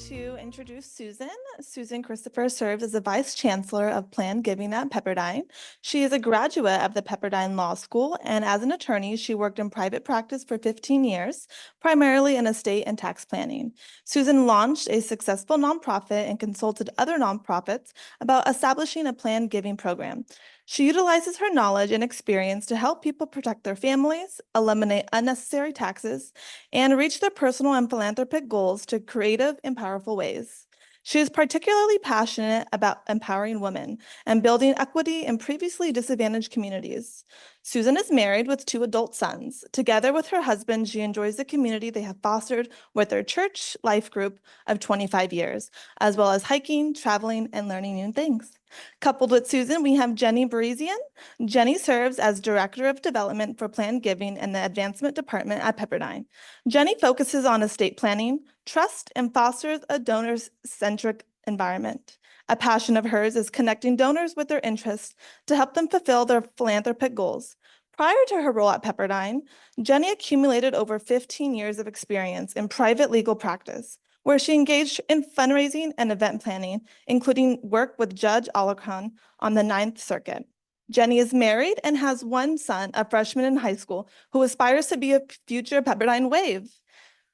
to introduce Susan. Susan Christopher serves as the Vice Chancellor of Planned Giving at Pepperdine. She is a graduate of the Pepperdine Law School, and as an attorney, she worked in private practice for 15 years, primarily in estate and tax planning. Susan launched a successful nonprofit and consulted other nonprofits about establishing a planned giving program. She utilizes her knowledge and experience to help people protect their families, eliminate unnecessary taxes, and reach their personal and philanthropic goals to creative and powerful ways. She is particularly passionate about empowering women and building equity in previously disadvantaged communities. Susan is married with 2 adult sons. Together with her husband, she enjoys the community they have fostered with their church life group of 25 years, as well as hiking, traveling, and learning new things. Coupled with Susan, we have Jenny Barisian. Jenny serves as Director of Development for Planned Giving in the Advancement Department at Pepperdine. Jenny focuses on estate planning, trust, and fosters a donor-centric environment. A passion of hers is connecting donors with their interests to help them fulfill their philanthropic goals. Prior to her role at Pepperdine, Jenny accumulated over 15 years of experience in private legal practice, where she engaged in fundraising and event planning, including work with Judge Alarcon on the Ninth Circuit. Jenny is married and has 1 son, a freshman in high school, who aspires to be a future Pepperdine Wave.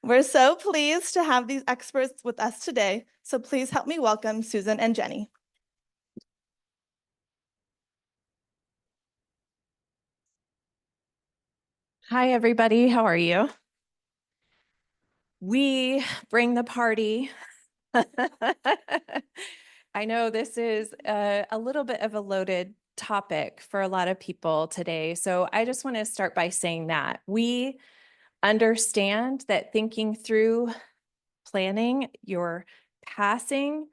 We're so pleased to have these experts with us today, so please help me welcome Susan and Jenny. Hi, everybody. How are you? We bring the party. I know this is a little bit of a loaded topic for a lot of people today. So I just want to start by saying that we understand that thinking through planning your passing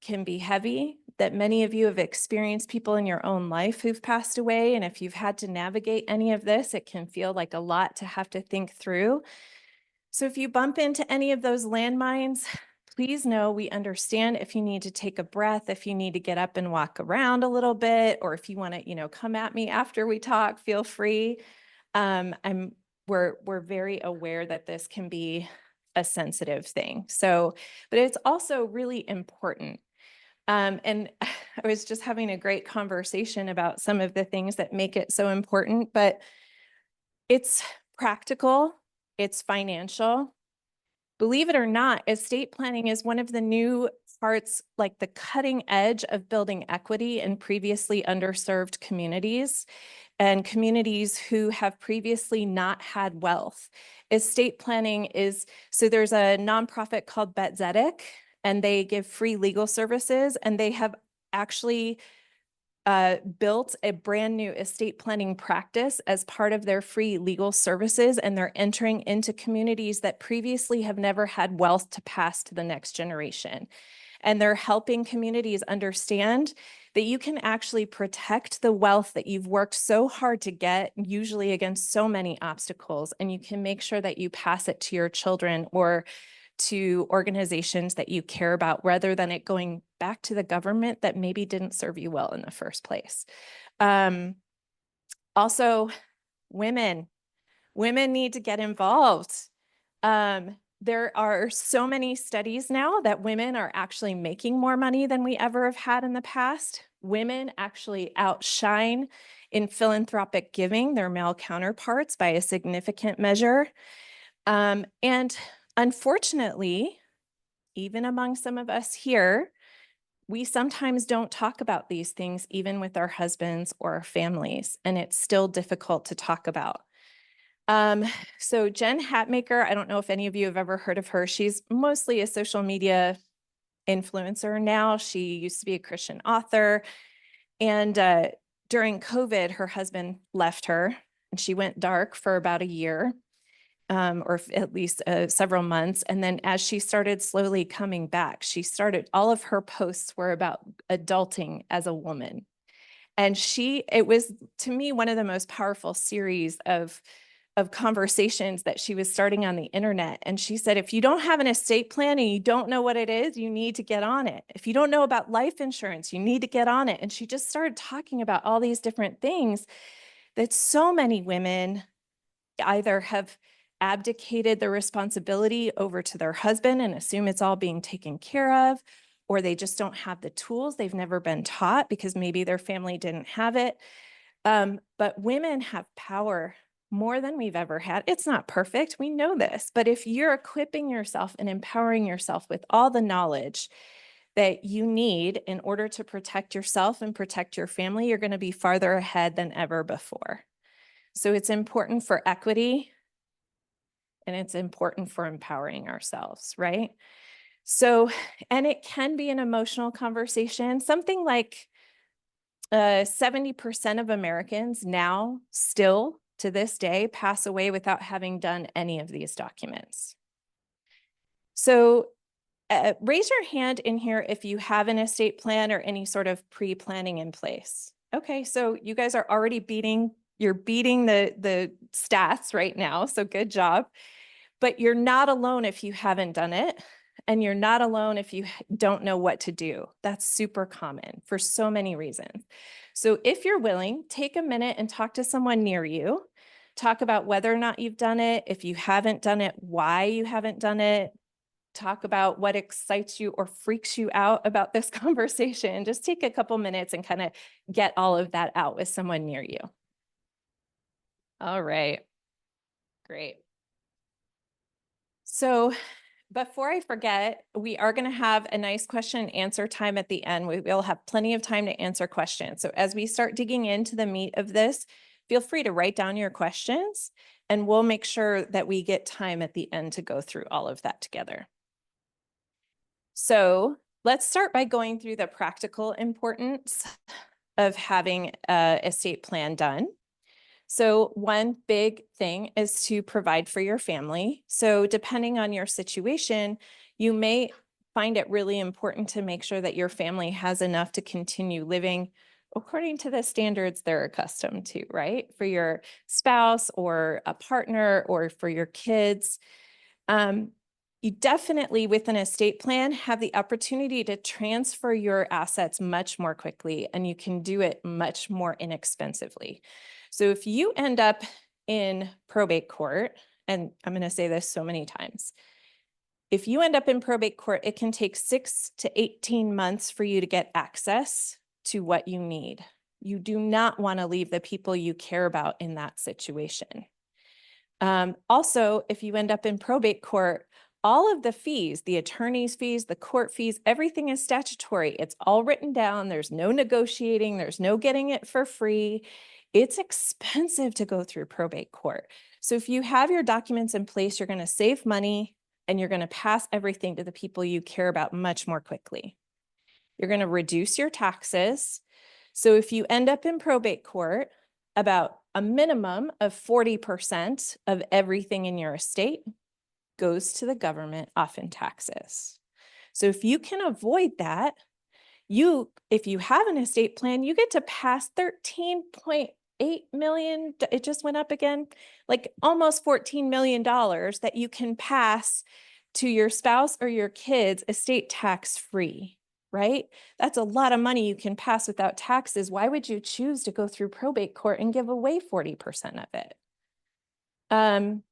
can be heavy, that many of you have experienced people in your own life who've passed away. And if you've had to navigate any of this, it can feel like a lot to have to think through. So if you bump into any of those landmines, please know we understand if you need to take a breath, if you need to get up and walk around a little bit, or if you want to, come at me after we talk, feel free. We're very aware that this can be a sensitive thing. So, but it's also really important. And I was just having a great conversation about some of the things that make it so important, but it's practical, it's financial. Believe it or not, estate planning is one of the new parts, like the cutting edge of building equity in previously underserved communities and communities who have previously not had wealth. Estate planning is, so there's a nonprofit called Betzedek, and they give free legal services, and they have actually built a brand new estate planning practice as part of their free legal services, and they're entering into communities that previously have never had wealth to pass to the next generation. And they're helping communities understand that you can actually protect the wealth that you've worked so hard to get, usually against so many obstacles, and you can make sure that you pass it to your children or to organizations that you care about, rather than it going back to the government that maybe didn't serve you well in the first place. Also, women need to get involved. There are so many studies now that women are actually making more money than we ever have had in the past. Women actually outshine in philanthropic giving their male counterparts by a significant measure. And unfortunately, even among some of us here, we sometimes don't talk about these things, even with our husbands or our families, and it's still difficult to talk about. So Jen Hatmaker, I don't know if any of you have ever heard of her. She's mostly a social media influencer now. She used to be a Christian author. And during COVID, her husband left her and she went dark for about a year. Or at least several months. And then as she started slowly coming back, all of her posts were about adulting as a woman. And it was, to me, one of the most powerful series of conversations that she was starting on the internet. And she said, if you don't have an estate plan and you don't know what it is, you need to get on it. If you don't know about life insurance, you need to get on it. And she just started talking about all these different things that so many women either have abdicated the responsibility over to their husband and assume it's all being taken care of, or they just don't have the tools. They've never been taught because maybe their family didn't have it. But women have power more than we've ever had. It's not perfect. We know this. But if you're equipping yourself and empowering yourself with all the knowledge that you need in order to protect yourself and protect your family, you're going to be farther ahead than ever before. So it's important for equity and it's important for empowering ourselves, right? So, and it can be an emotional conversation. Something like 70% of Americans now still to this day pass away without having done any of these documents. So raise your hand in here if you have an estate plan or any sort of pre-planning in place. Okay, so you guys are already you're beating the stats right now, so good job. But you're not alone if you haven't done it. And you're not alone if you don't know what to do. That's super common for so many reasons. So if you're willing, take a minute and talk to someone near you. Talk about whether or not you've done it. If you haven't done it, why you haven't done it. Talk about what excites you or freaks you out about this conversation. Just take a couple minutes and kind of get all of that out with someone near you. All right, great. So before I forget, we are going to have a nice question and answer time at the end. We will have plenty of time to answer questions. So as we start digging into the meat of this, feel free to write down your questions and we'll make sure that we get time at the end to go through all of that together. So let's start by going through the practical importance of having an estate plan done. So one big thing is to provide for your family. So depending on your situation, you may find it really important to make sure that your family has enough to continue living according to the standards they're accustomed to, right? For your spouse or a partner or for your kids. You definitely, with an estate plan, have the opportunity to transfer your assets much more quickly, and you can do it much more inexpensively. So if you end up in probate court, and I'm going to say this so many times, if you end up in probate court, it can take 6 to 18 months for you to get access to what you need. You do not want to leave the people you care about in that situation. Also, if you end up in probate court, all of the fees, the attorney's fees, the court fees, everything is statutory. It's all written down. There's no negotiating. There's no getting it for free. It's expensive to go through probate court. So if you have your documents in place, you're going to save money and you're going to pass everything to the people you care about much more quickly. You're going to reduce your taxes. So if you end up in probate court, about a minimum of 40% of everything in your estate goes to the government off in taxes. So if you can avoid that, if you have an estate plan, you get to pass 13.8 million. It just went up again, like almost $14 million that you can pass to your spouse or your kids estate tax free, right? That's a lot of money you can pass without taxes. Why would you choose to go through probate court and give away 40% of it?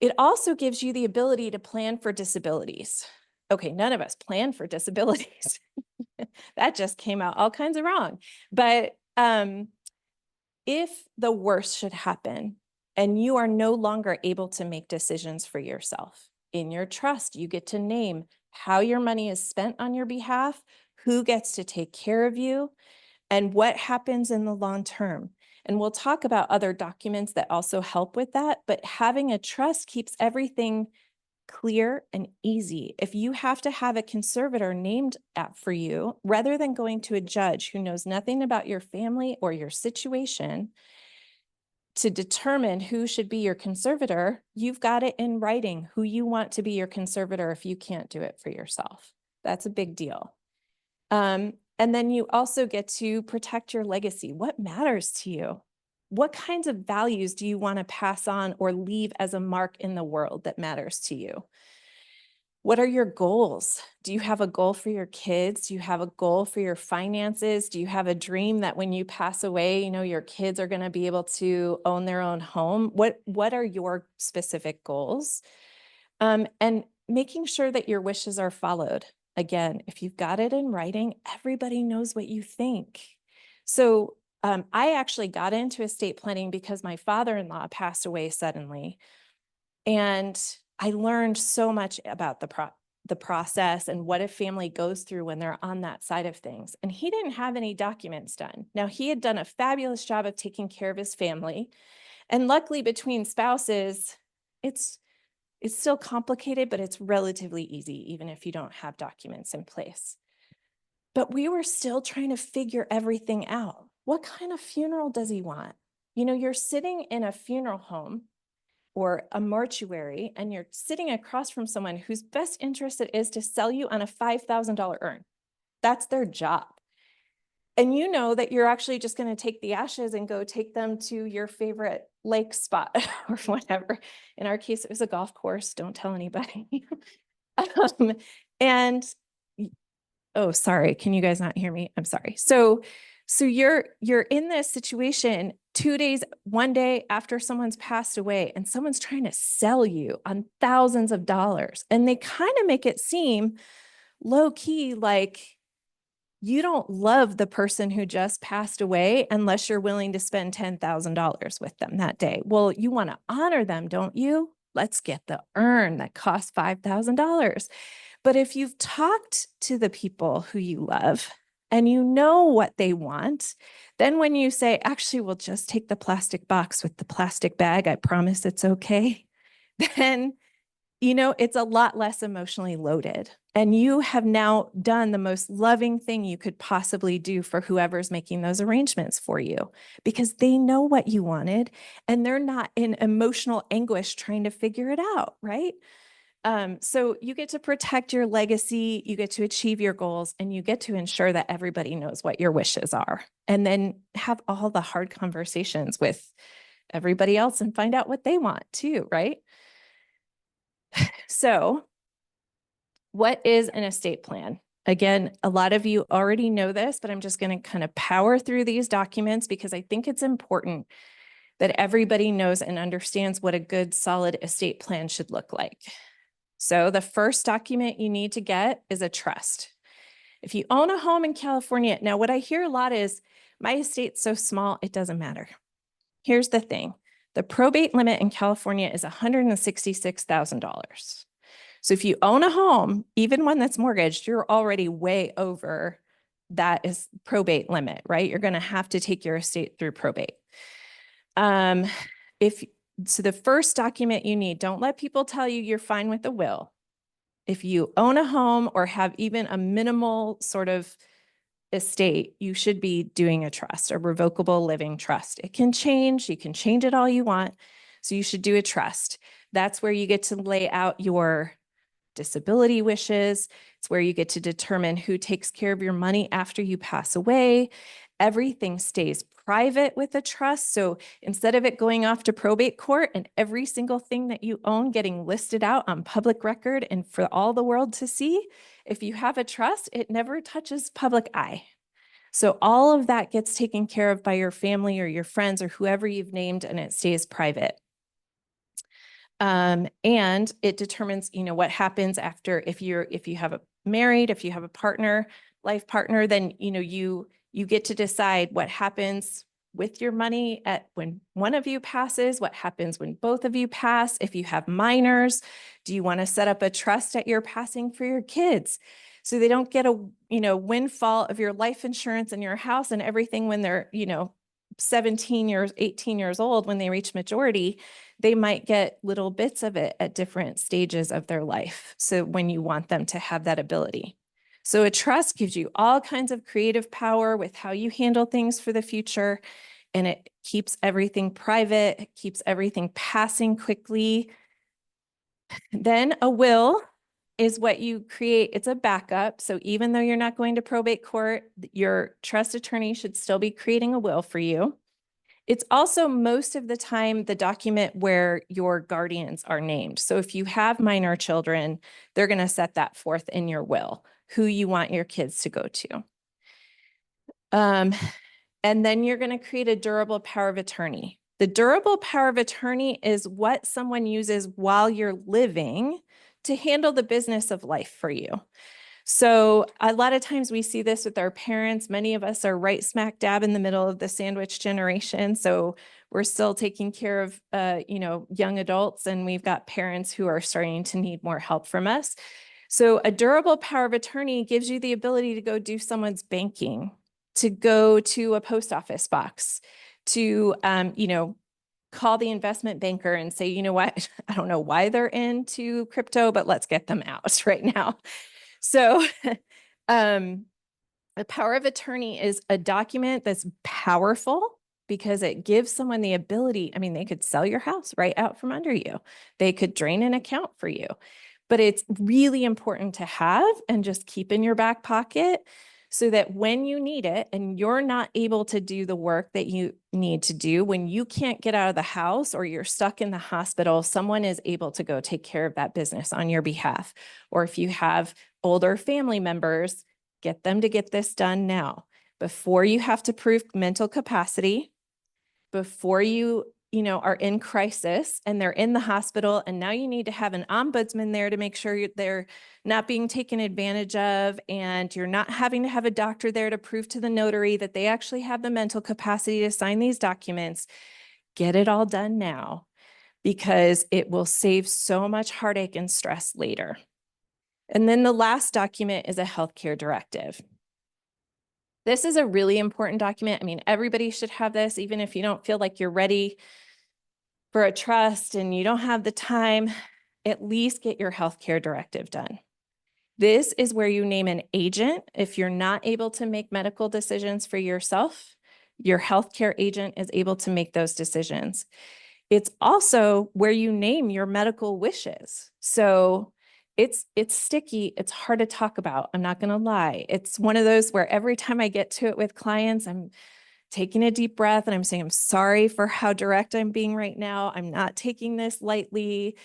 It also gives you the ability to plan for disabilities. Okay, none of us plan for disabilities. That just came out all kinds of wrong. But if the worst should happen and you are no longer able to make decisions for yourself, in your trust, you get to name how your money is spent on your behalf, who gets to take care of you, and what happens in the long term. And we'll talk about other documents that also help with that, but having a trust keeps everything clear and easy. If you have to have a conservator named for you, rather than going to a judge who knows nothing about your family or your situation, to determine who should be your conservator, you've got it in writing who you want to be your conservator if you can't do it for yourself. That's a big deal. And then you also get to protect your legacy. What matters to you? What kinds of values do you want to pass on or leave as a mark in the world that matters to you? What are your goals? Do you have a goal for your kids? Do you have a goal for your finances? Do you have a dream that when you pass away, your kids are going to be able to own their own home? What are your specific goals? And making sure that your wishes are followed. Again, if you've got it in writing, everybody knows what you think. So I actually got into estate planning because my father-in-law passed away suddenly. And I learned so much about the process and what a family goes through when they're on that side of things. And he didn't have any documents done. Now, he had done a fabulous job of taking care of his family. And luckily, between spouses, it's still complicated, but it's relatively easy, even if you don't have documents in place. But we were still trying to figure everything out. What kind of funeral does he want? You're sitting in a funeral home or a mortuary, and you're sitting across from someone whose best interest it is to sell you on a $5,000 urn. That's their job. And you know that you're actually just going to take the ashes and go take them to your favorite lake spot or whatever. In our case, it was a golf course. Don't tell anybody. And oh, sorry. Can you guys not hear me? I'm sorry. So you're in this situation 2 days, one day after someone's passed away, and someone's trying to sell you on thousands of dollars. And they kind of make it seem low key like you don't love the person who just passed away unless you're willing to spend $10,000 with them that day. Well, you want to honor them, don't you? Let's get the urn that costs $5,000. But if you've talked to the people who you love and you know what they want, then when you say, actually, we'll just take the plastic box with the plastic bag, I promise it's okay, then it's a lot less emotionally loaded. And you have now done the most loving thing you could possibly do for whoever's making those arrangements for you, because they know what you wanted and they're not in emotional anguish trying to figure it out, right? So you get to protect your legacy, you get to achieve your goals, and you get to ensure that everybody knows what your wishes are. And then have all the hard conversations with everybody else and find out what they want too, right? So what is an estate plan? Again, a lot of you already know this, but I'm just going to kind of power through these documents because I think it's important that everybody knows and understands what a good, solid estate plan should look like. So the first document you need to get is a trust. If you own a home in California, now what I hear a lot is, my estate's so small, it doesn't matter. Here's the thing. The probate limit in California is $166,000. So if you own a home, even one that's mortgaged, you're already way over that is probate limit, right? You're going to have to take your estate through probate. So the first document you need, don't let people tell you you're fine with a will. If you own a home or have even a minimal sort of estate, you should be doing a trust, a revocable living trust. It can change. You can change it all you want. So you should do a trust. That's where you get to lay out your disability wishes. It's where you get to determine who takes care of your money after you pass away. Everything stays private with a trust. So instead of it going off to probate court and every single thing that you own getting listed out on public record and for all the world to see, if you have a trust, it never touches public eye. So all of that gets taken care of by your family or your friends or whoever you've named, and it stays private. And it determines, what happens after, if you have a married, if you have a partner, life partner, then, you get to decide what happens with your money when one of you passes, what happens when both of you pass. If you have minors, do you want to set up a trust at your passing for your kids so they don't get a, windfall of your life insurance and your house and everything when they're, 17 years, 18 years old, when they reach majority, they might get little bits of it at different stages of their life. So when you want them to have that ability. So a trust gives you all kinds of creative power with how you handle things for the future. And it keeps everything private, it keeps everything passing quickly. Then a will is what you create. It's a backup. So even though you're not going to probate court, your trust attorney should still be creating a will for you. It's also most of the time the document where your guardians are named. So if you have minor children, they're going to set that forth in your will, who you want your kids to go to. And then you're going to create a durable power of attorney. The durable power of attorney is what someone uses while you're living to handle the business of life for you. So a lot of times we see this with our parents. Many of us are right smack dab in the middle of the sandwich generation. So we're still taking care of, young adults, and we've got parents who are starting to need more help from us. So a durable power of attorney gives you the ability to go do someone's banking, to go to a post office box, to, call the investment banker and say, you know what, I don't know why they're into crypto, but let's get them out right now. So the power of attorney is a document that's powerful because it gives someone the ability. I mean, they could sell your house right out from under you. They could drain an account for you, but it's really important to have and just keep in your back pocket so that when you need it and you're not able to do the work that you need to do, when you can't get out of the house or you're stuck in the hospital, someone is able to go take care of that business on your behalf. Or if you have older family members, get them to get this done now before you have to prove mental capacity, before you are in crisis and they're in the hospital, and now you need to have an ombudsman there to make sure they're not being taken advantage of, and you're not having to have a doctor there to prove to the notary that they actually have the mental capacity to sign these documents. Get it all done now, because it will save so much heartache and stress later. And then the last document is a healthcare directive. This is a really important document. I mean, everybody should have this, even if you don't feel like you're ready for a trust and you don't have the time, at least get your healthcare directive done. This is where you name an agent. If you're not able to make medical decisions for yourself, your healthcare agent is able to make those decisions. It's also where you name your medical wishes. So it's sticky. It's hard to talk about. I'm not going to lie. It's one of those where every time I get to it with clients, I'm taking a deep breath and I'm saying, I'm sorry for how direct I'm being right now. I'm not taking this lightly,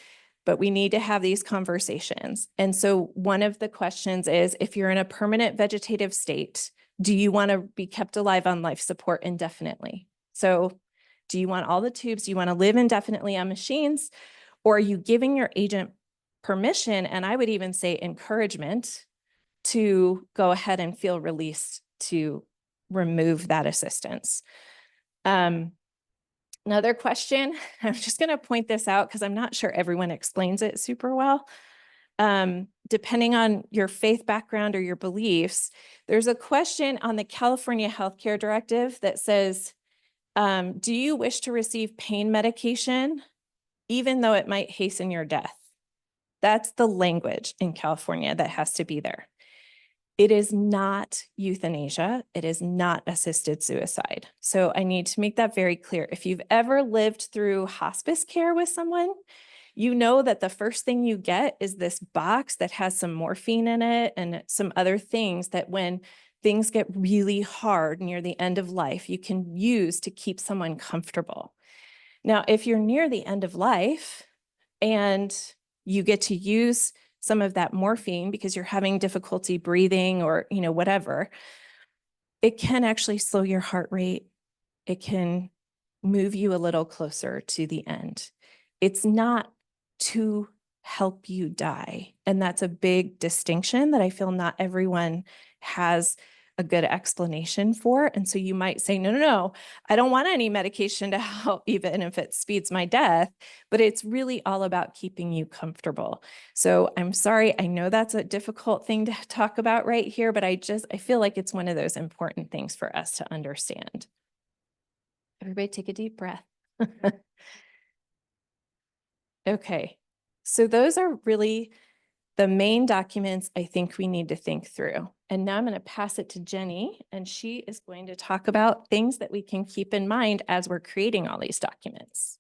but we need to have these conversations. And so one of the questions is, if you're in a permanent vegetative state, do you want to be kept alive on life support indefinitely? So do you want all the tubes? Do you want to live indefinitely on machines? Or are you giving your agent permission, and I would even say encouragement, to go ahead and feel released to remove that assistance? Another question, I'm just going to point this out because I'm not sure everyone explains it super well. Depending on your faith background or your beliefs, there's a question on the California Healthcare Directive that says, do you wish to receive pain medication even though it might hasten your death? That's the language in California that has to be there. It is not euthanasia. It is not assisted suicide. So I need to make that very clear. If you've ever lived through hospice care with someone, you know that the first thing you get is this box that has some morphine in it and some other things that when things get really hard near the end of life, you can use to keep someone comfortable. Now, if you're near the end of life and you get to use some of that morphine because you're having difficulty breathing or, whatever, it can actually slow your heart rate. It can move you a little closer to the end. It's not to help you die. And that's a big distinction that I feel not everyone has a good explanation for. And so you might say, no, I don't want any medication to help, even if it speeds my death, but it's really all about keeping you comfortable. So I'm sorry, I know that's a difficult thing to talk about right here, but I feel like it's one of those important things for us to understand. Everybody take a deep breath. Okay, so those are really the main documents I think we need to think through. And now I'm going to pass it to Jenny, and she is going to talk about things that we can keep in mind as we're creating all these documents.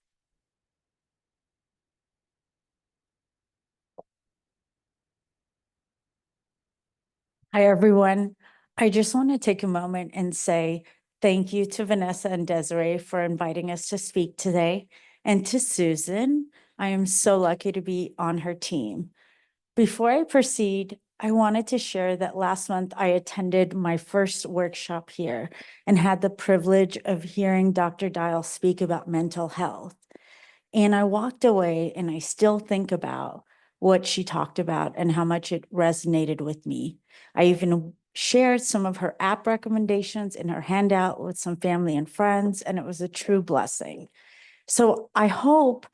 Hi, everyone. I just want to take a moment and say Thank you to Vanessa and Desiree for inviting us to speak today. And to Susan, I am so lucky to be on her team. Before I proceed, I wanted to share that last month I attended my first workshop here and had the privilege of hearing Dr. Dial speak about mental health. And I walked away and I still think about what she talked about and how much it resonated with me. I even shared some of her app recommendations in her handout with some family and friends, and it was a true blessing. So I hope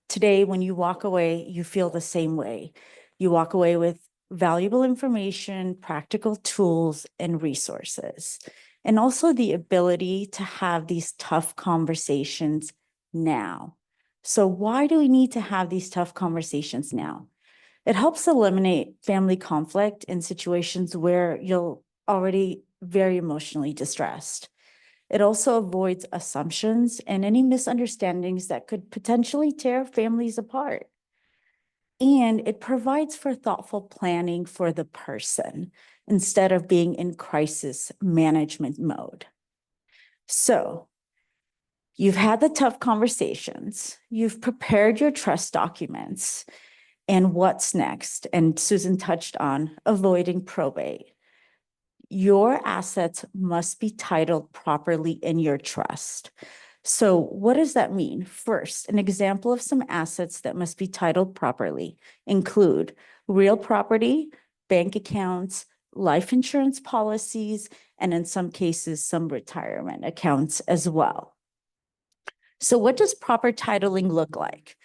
today when you walk away, you feel the same way. You walk away with valuable information, practical tools, and resources, and also the ability to have these tough conversations now. So why do we need to have these tough conversations now? It helps eliminate family conflict in situations where you're already very emotionally distressed. It also avoids assumptions and any misunderstandings that could potentially tear families apart. And it provides for thoughtful planning for the person instead of being in crisis management mode. So, you've had the tough conversations, you've prepared your trust documents, and what's next? And Susan touched on avoiding probate. Your assets must be titled properly in your trust. So what does that mean? First, an example of some assets that must be titled properly include real property, bank accounts, life insurance policies, and in some cases, some retirement accounts as well. So what does proper titling look like?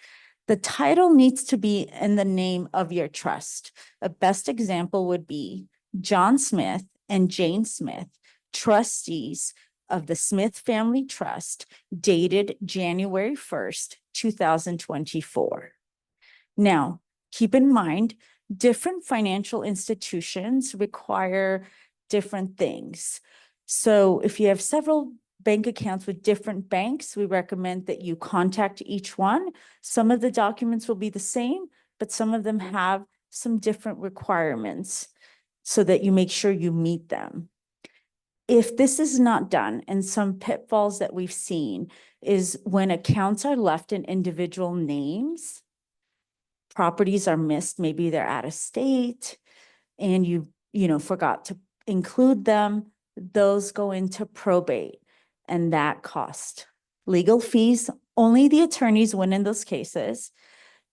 The title needs to be in the name of your trust. A best example would be John Smith and Jane Smith, trustees of the Smith Family Trust, dated January 1st, 2024. Now, keep in mind, different financial institutions require different things. So if you have several bank accounts with different banks, we recommend that you contact each one. Some of the documents will be the same, but some of them have some different requirements so that you make sure you meet them. If this is not done, and some pitfalls that we've seen is when accounts are left in individual names, properties are missed, maybe they're out of state, and you forgot to include them, those go into probate, and that cost legal fees. Only the attorneys win in those cases,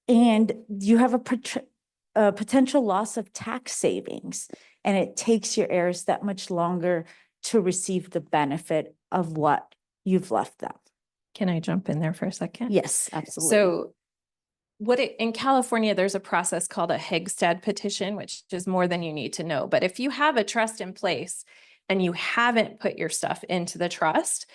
and you have a potential loss of tax savings, and it takes your heirs that much longer to receive the benefit of what you've left them. Can I jump in there for a second? Yes, absolutely. So in California, there's a process called a Hegstad petition, which is more than you need to know. But if you have a trust in place and you haven't put your stuff into the trust,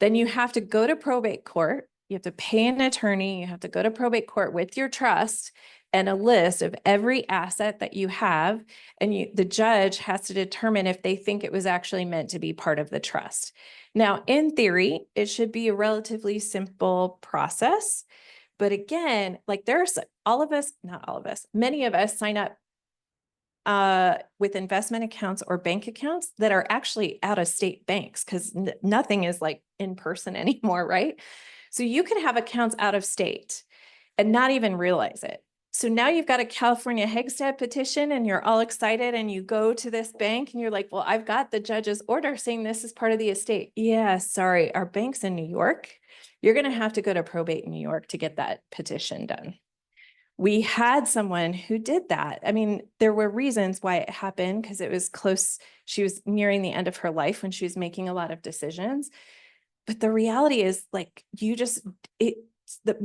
then you have to go to probate court. You have to pay an attorney. You have to go to probate court with your trust and a list of every asset that you have. And the judge has to determine if they think it was actually meant to be part of the trust. Now, in theory, it should be a relatively simple process. But again, like there's not all of us, many of us sign up with investment accounts or bank accounts that are actually out of state banks because nothing is like in person anymore, right? So you can have accounts out of state and not even realize it. So now you've got a California Hegstad petition and you're all excited and you go to this bank and you're like, well, I've got the judge's order saying this is part of the estate. Yeah, sorry, our bank's in New York. You're going to have to go to probate in New York to get that petition done. We had someone who did that. I mean, there were reasons why it happened because it was close. She was nearing the end of her life when she was making a lot of decisions. But the reality is like,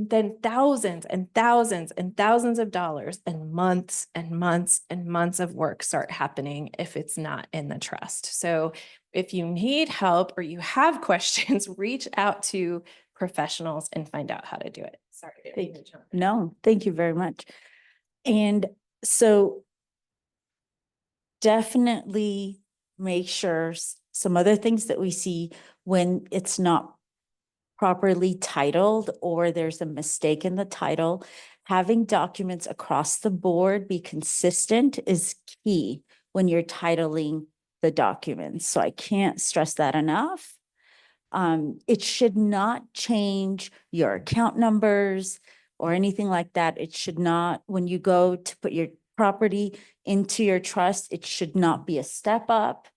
then thousands and thousands and thousands of dollars and months and months and months of work start happening if it's not in the trust. So if you need help or you have questions, reach out to professionals and find out how to do it. Sorry. No, thank you very much. And so definitely make sure some other things that we see when it's not properly titled or there's a mistake in the title, having documents across the board be consistent is key when you're titling the documents. So I can't stress that enough. It should not change your account numbers or anything like that. It should not, when you go to put your property into your trust, it should not be a step up.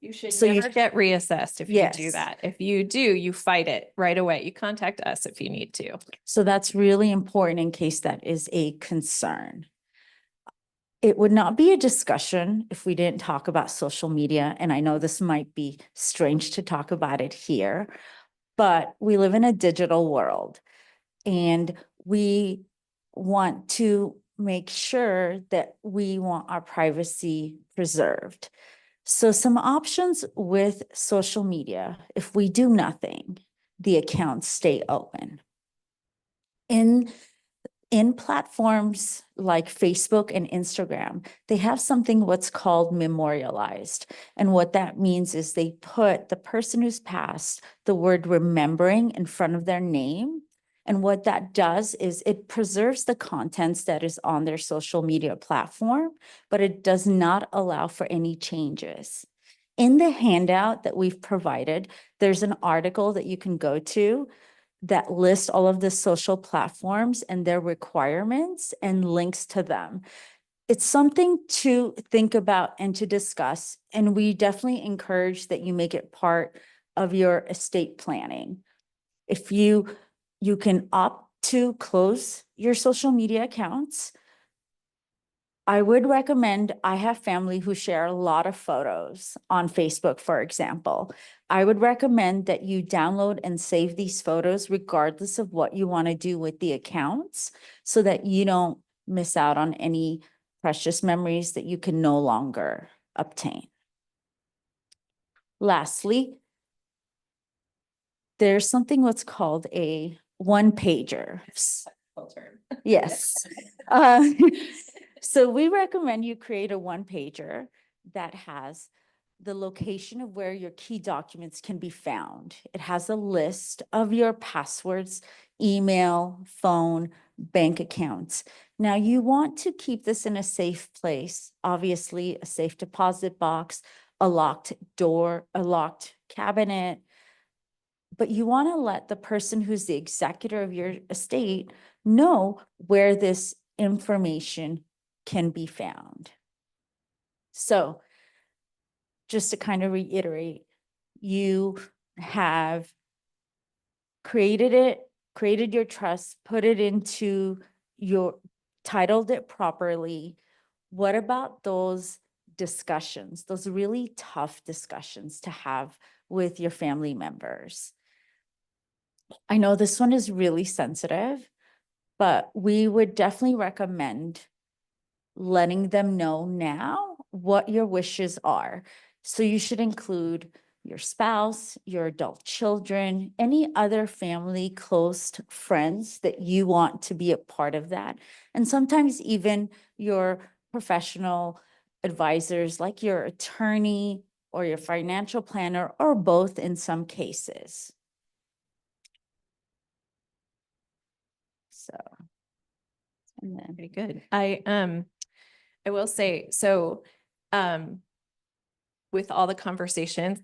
You should So you never get reassessed if you do Yes. that. If you do, you fight it right away. You contact us if you need to. So that's really important in case that is a concern. It would not be a discussion if we didn't talk about social media. And I know this might be strange to talk about it here, but we live in a digital world and we want to make sure that we want our privacy preserved. So some options with social media: if we do nothing, the accounts stay open. In platforms like Facebook and Instagram, they have something what's called memorialized. And what that means is they put the person who's passed the word remembering in front of their name. And what that does is it preserves the contents that is on their social media platform, but it does not allow for any changes. In the handout that we've provided, there's an article that you can go to that lists all of the social platforms and their requirements and links to them. It's something to think about and to discuss, and we definitely encourage that you make it part of your estate planning. If you can opt to close your social media accounts. I would recommend, I have family who share a lot of photos on Facebook, for example. I would recommend that you download and save these photos regardless of what you want to do with the accounts so that you don't miss out on any precious memories that you can no longer obtain. Lastly, there's something what's called a one-pager. Yes. So we recommend you create a one-pager that has the location of where your key documents can be found. It has a list of your passwords, email, phone, bank accounts. Now you want to keep this in a safe place, obviously a safe deposit box, a locked door, a locked cabinet, but you want to let the person who's the executor of your estate know where this information can be found. So just to kind of reiterate, you have created your trust, put it into titled it properly. What about those discussions, those really tough discussions to have with your family members? I know this one is really sensitive, but we would definitely recommend letting them know now what your wishes are. So you should include your spouse, your adult children, any other family, close friends that you want to be a part of that. And sometimes even your professional advisors, like your attorney or your financial planner, or both in some cases. So, and then Pretty good. I will say, so, with all the conversations,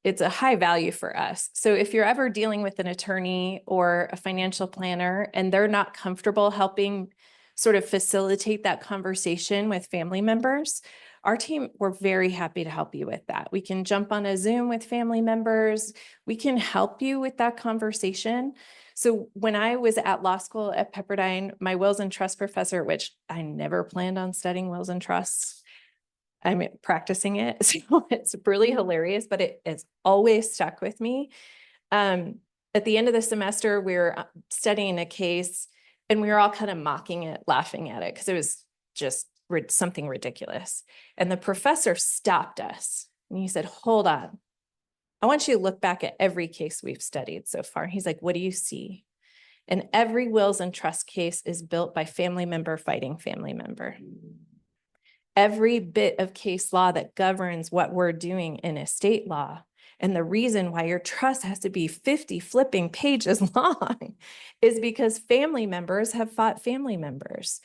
it's a high value for us. So if you're ever dealing with an attorney or a financial planner and they're not comfortable helping sort of facilitate that conversation with family members, our team, we're very happy to help you with that. We can jump on a Zoom with family members. We can help you with that conversation. So when I was at law school at Pepperdine, my wills and trust professor, which I never planned on studying wills and trusts, I'm practicing it. So it's really hilarious, but it has always stuck with me. At the end of the semester, we were studying a case and we were all kind of mocking it, laughing at it, because it was just something ridiculous. And the professor stopped us and he said, "Hold on. I want you to look back at every case we've studied so far." He's like, "What do you see?" And every wills and trust case is built by family member fighting family member. Every bit of case law that governs what we're doing in estate law, and the reason why your trust has to be 50 flipping pages long, is because family members have fought family members.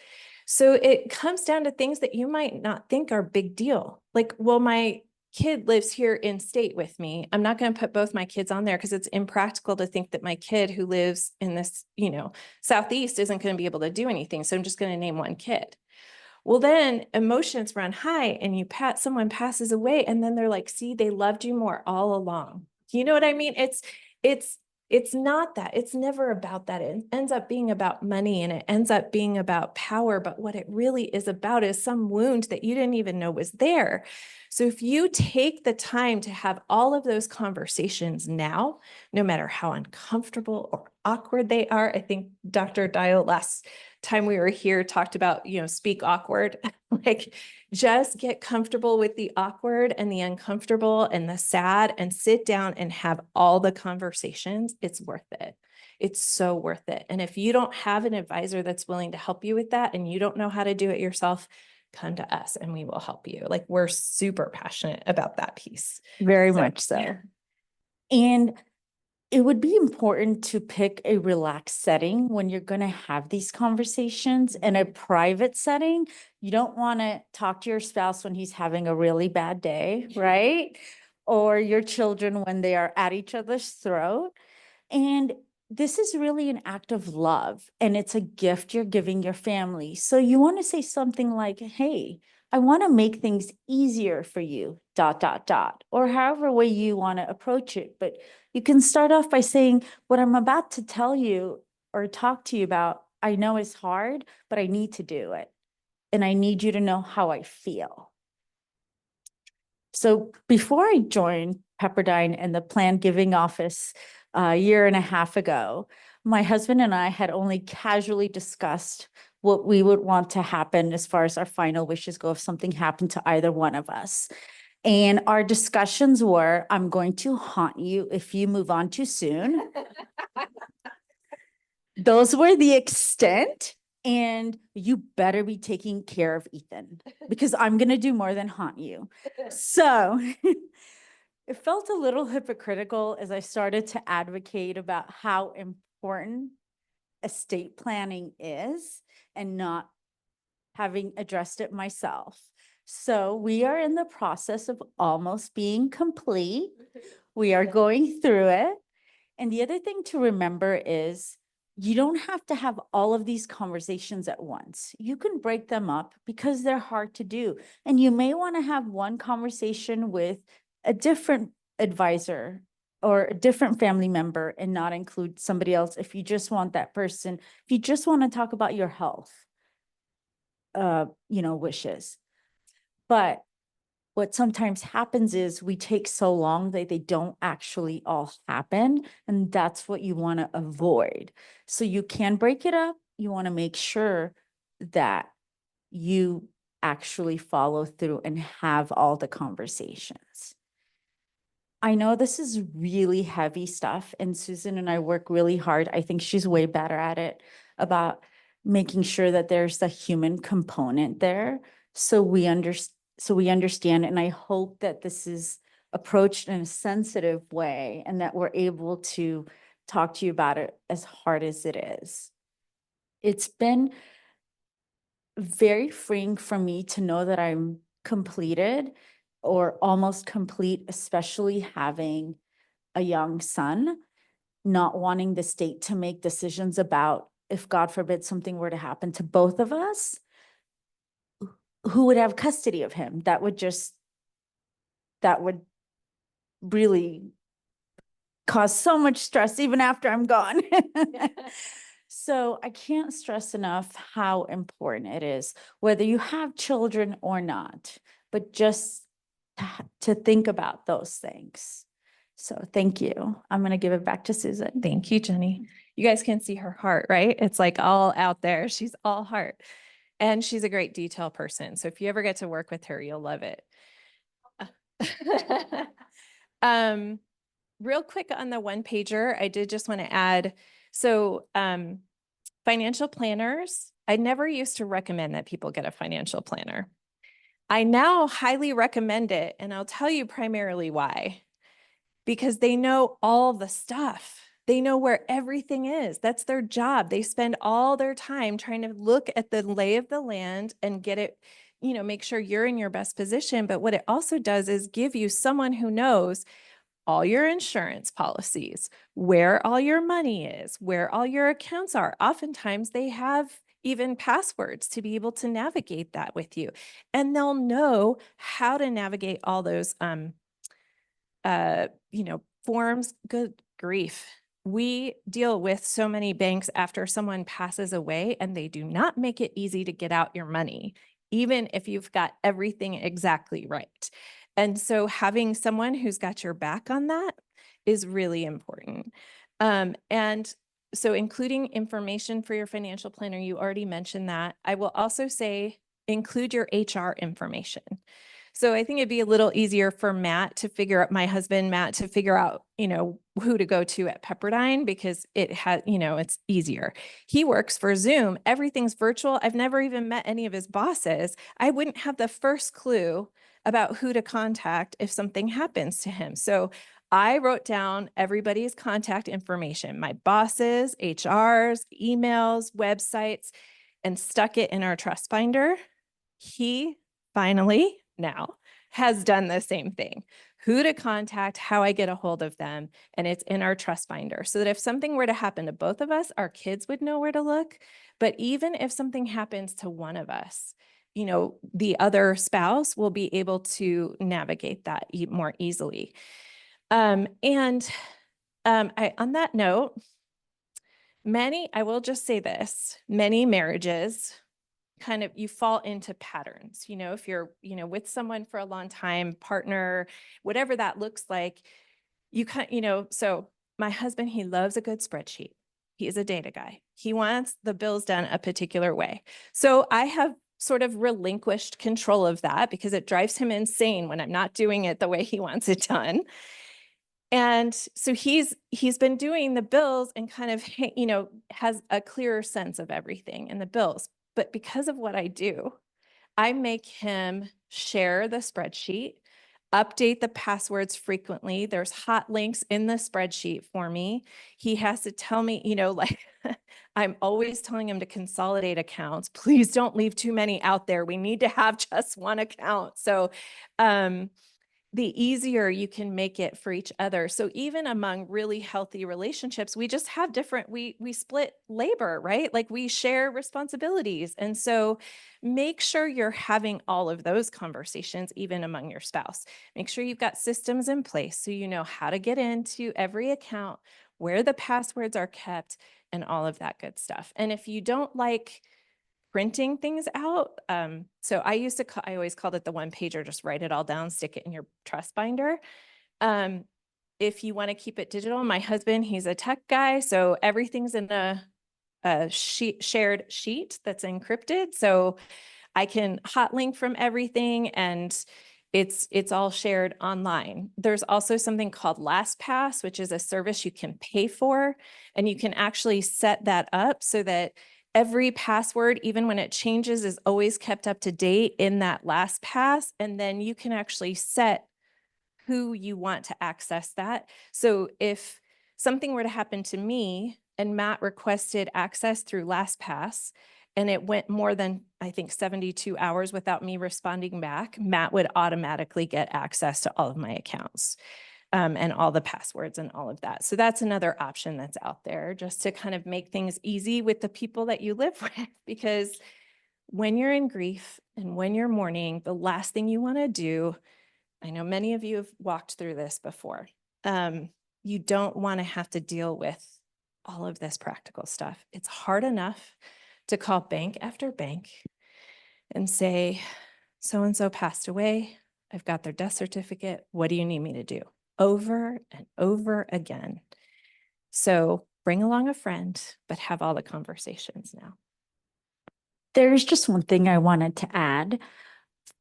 So it comes down to things that you might not think are big deal. Like, well, my kid lives here in state with me. I'm not going to put both my kids on there because it's impractical to think that my kid who lives in this, Southeast isn't going to be able to do anything. So I'm just going to name one kid. Well, then emotions run high and someone passes away and then they're like, see, they loved you more all along. You know what I mean? It's not that. It's never about that. It ends up being about money and it ends up being about power. But what it really is about is some wound that you didn't even know was there. So if you take the time to have all of those conversations now, no matter how uncomfortable or awkward they are, I think Dr. Dial last time we were here talked about, speak awkward, like just get comfortable with the awkward and the uncomfortable and the sad and sit down and have all the conversations. It's worth it. It's so worth it. And if you don't have an advisor that's willing to help you with that and you don't know how to do it yourself, come to us and we will help you. Like we're super passionate about that piece. Very So, much so. yeah. And it would be important to pick a relaxed setting when you're going to have these conversations in a private setting. You don't want to talk to your spouse when he's having a really bad day, right? Or your children when they are at each other's throat. And this is really an act of love and it's a gift you're giving your family. So you want to say something like, hey, I want to make things easier for you, ... or however way you want to approach it. But you can start off by saying, what I'm about to tell you or talk to you about, I know is hard, but I need to do it. And I need you to know how I feel. So before I joined Pepperdine and the Plan Giving Office a year and a half ago, my husband and I had only casually discussed what we would want to happen as far as our final wishes go if something happened to either one of us. And our discussions were, I'm going to haunt you if you move on too soon. Those were the extent. And you better be taking care of Ethan because I'm going to do more than haunt you. So it felt a little hypocritical as I started to advocate about how important estate planning is and not having addressed it myself. So we are in the process of almost being complete. We are going through it. And the other thing to remember is you don't have to have all of these conversations at once. You can break them up because they're hard to do. And you may want to have one conversation with a different advisor or a different family member and not include somebody else if you just want that person, if you just want to talk about your health, wishes. But what sometimes happens is we take so long that they don't actually all happen. And that's what you want to avoid. So you can break it up. You want to make sure that you actually follow through and have all the conversations. I know this is really heavy stuff and Susan and I work really hard. I think she's way better at it about making sure that there's the human component there. So we understand, and I hope that this is approached in a sensitive way and that we're able to talk to you about it as hard as it is. It's been very freeing for me to know that I'm completed or almost complete, especially having a young son, not wanting the state to make decisions about if, God forbid, something were to happen to both of us, who would have custody of him. That would really cause so much stress even after I'm gone. So I can't stress enough how important it is, whether you have children or not, but just to think about those things. So thank you. I'm going to give it back to Susan. Thank you, Jenny. You guys can see her heart, right? It's like all out there. She's all heart. And she's a great detail person. So if you ever get to work with her, you'll love it. Real quick on the one pager, I did just want to add, so financial planners, I never used to recommend that people get a financial planner. I now highly recommend it, and I'll tell you primarily why. Because they know all the stuff. They know where everything is. That's their job. They spend all their time trying to look at the lay of the land and get it, make sure you're in your best position. But what it also does is give you someone who knows all your insurance policies, where all your money is, where all your accounts are. Oftentimes they have even passwords to be able to navigate that with you. And they'll know how to navigate all those forms. Good grief. We deal with so many banks after someone passes away, and they do not make it easy to get out your money, even if you've got everything exactly right. And so having someone who's got your back on that is really important. And so including information for your financial planner, you already mentioned that. I will also say include your HR information. So I think it'd be a little easier for my husband, Matt, to figure out, who to go to at Pepperdine, because it has, it's easier. He works for Zoom. Everything's virtual. I've never even met any of his bosses. I wouldn't have the first clue about who to contact if something happens to him. So I wrote down everybody's contact information, my bosses, HRs, emails, websites, and stuck it in our trust binder. He finally now has done the same thing. Who to contact, how I get a hold of them, and it's in our trust binder, so that if something were to happen to both of us, our kids would know where to look. But even if something happens to one of us, the other spouse will be able to navigate that more easily. On that note, I will just say this, many marriages kind of, you fall into patterns, if you're, with someone for a long time, partner, whatever that looks like, so my husband, he loves a good spreadsheet. He is a data guy. He wants the bills done a particular way. So I have sort of relinquished control of that because it drives him insane when I'm not doing it the way he wants it done. And so he's been doing the bills and kind of, has a clearer sense of everything in the bills. But because of what I do, I make him share the spreadsheet, update the passwords frequently. There's hot links in the spreadsheet for me. He has to tell me, I'm always telling him to consolidate accounts. Please don't leave too many out there. We need to have just one account. So, the easier you can make it for each other. So even among really healthy relationships, we just have we split labor, right? Like we share responsibilities. And so make sure you're having all of those conversations, even among your spouse. Make sure you've got systems in place so you know how to get into every account, where the passwords are kept, and all of that good stuff. And if you don't like printing things out. So I always called it the one pager, just write it all down, stick it in your trust binder. If you want to keep it digital, my husband, he's a tech guy. So everything's in a shared sheet that's encrypted. So I can hot link from everything and it's all shared online. There's also something called LastPass, which is a service you can pay for, and you can actually set that up so that every password, even when it changes, is always kept up to date in that LastPass. And then you can actually set who you want to access that. So if something were to happen to me and Matt requested access through LastPass, and it went more than, I think, 72 hours without me responding back, Matt would automatically get access to all of my accounts. And all the passwords and all of that. So that's another option that's out there, just to kind of make things easy with the people that you live with, because when you're in grief and when you're mourning, the last thing you want to do, I know many of you have walked through this before, you don't want to have to deal with all of this practical stuff. It's hard enough to call bank after bank and say, so-and-so passed away. I've got their death certificate. What do you need me to do? Over and over again. So bring along a friend, but have all the conversations now. There's just one thing I wanted to add.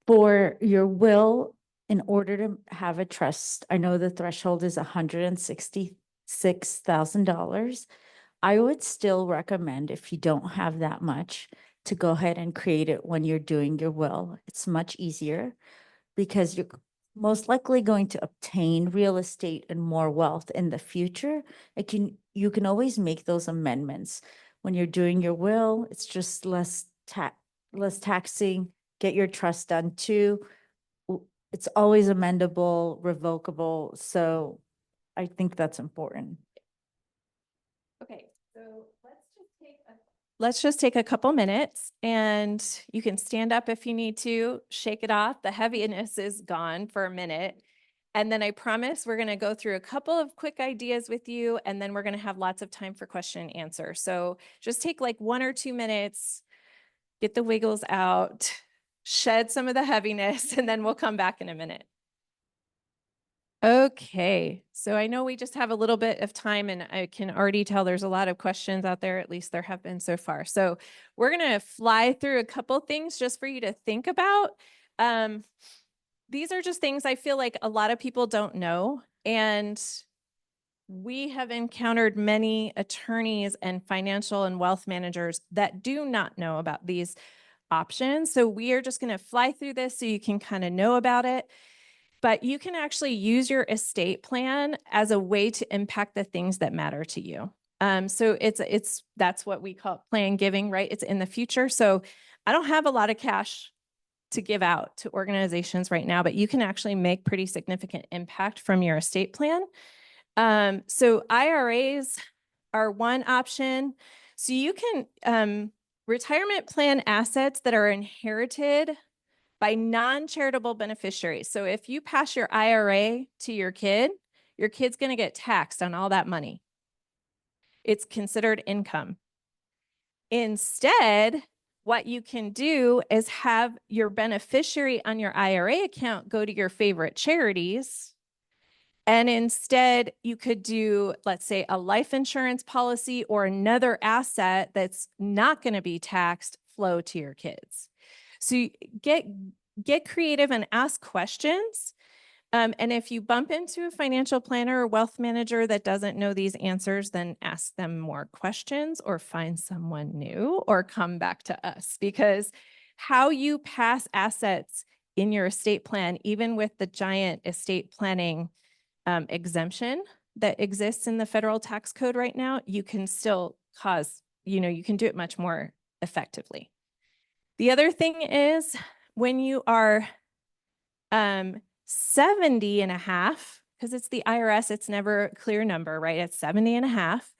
For your will, in order to have a trust, I know the threshold is $166,000. I would still recommend, if you don't have that much, to go ahead and create it when you're doing your will. It's much easier because you're most likely going to obtain real estate and more wealth in the future. You can always make those amendments. When you're doing your will, it's just less taxing get your trust done. Two, it's always amendable, revocable. So I think that's important. Okay, so let's just take a couple minutes, and you can stand up if you need to, shake it off. The heaviness is gone for a minute. And then I promise we're going to go through a couple of quick ideas with you, and then we're going to have lots of time for question and answer. So just take like 1 or 2 minutes, get the wiggles out, shed some of the heaviness, and then we'll come back in a minute. Okay, so I know we just have a little bit of time, and I can already tell there's a lot of questions out there, at least there have been so far. So we're gonna fly through a couple things just for you to think about. These are just things I feel like a lot of people don't know, and we have encountered many attorneys and financial and wealth managers that do not know about these options. So we are just gonna fly through this so you can kind of know about it. But you can actually use your estate plan as a way to impact the things that matter to you. So that's what we call plan giving, right? It's in the future. So I don't have a lot of cash to give out to organizations right now, but you can actually make pretty significant impact from your estate plan. So IRAs are one option. So you can retirement plan assets that are inherited by non-charitable beneficiaries. So if you pass your IRA to your kid's going to get taxed on all that money. It's considered income. Instead, what you can do is have your beneficiary on your IRA account go to your favorite charities. And instead, you could do, let's say, a life insurance policy or another asset that's not going to be taxed flow to your kids. So you get creative and ask questions. And if you bump into a financial planner or wealth manager that doesn't know these answers, then ask them more questions or find someone new or come back to us, because how you pass assets in your estate plan, even with the giant estate planning exemption that exists in the federal tax code right now, you can still you can do it much more effectively. The other thing is when you are 70 and a half, because it's the IRS, it's never a clear number, right? It's 70 and a half.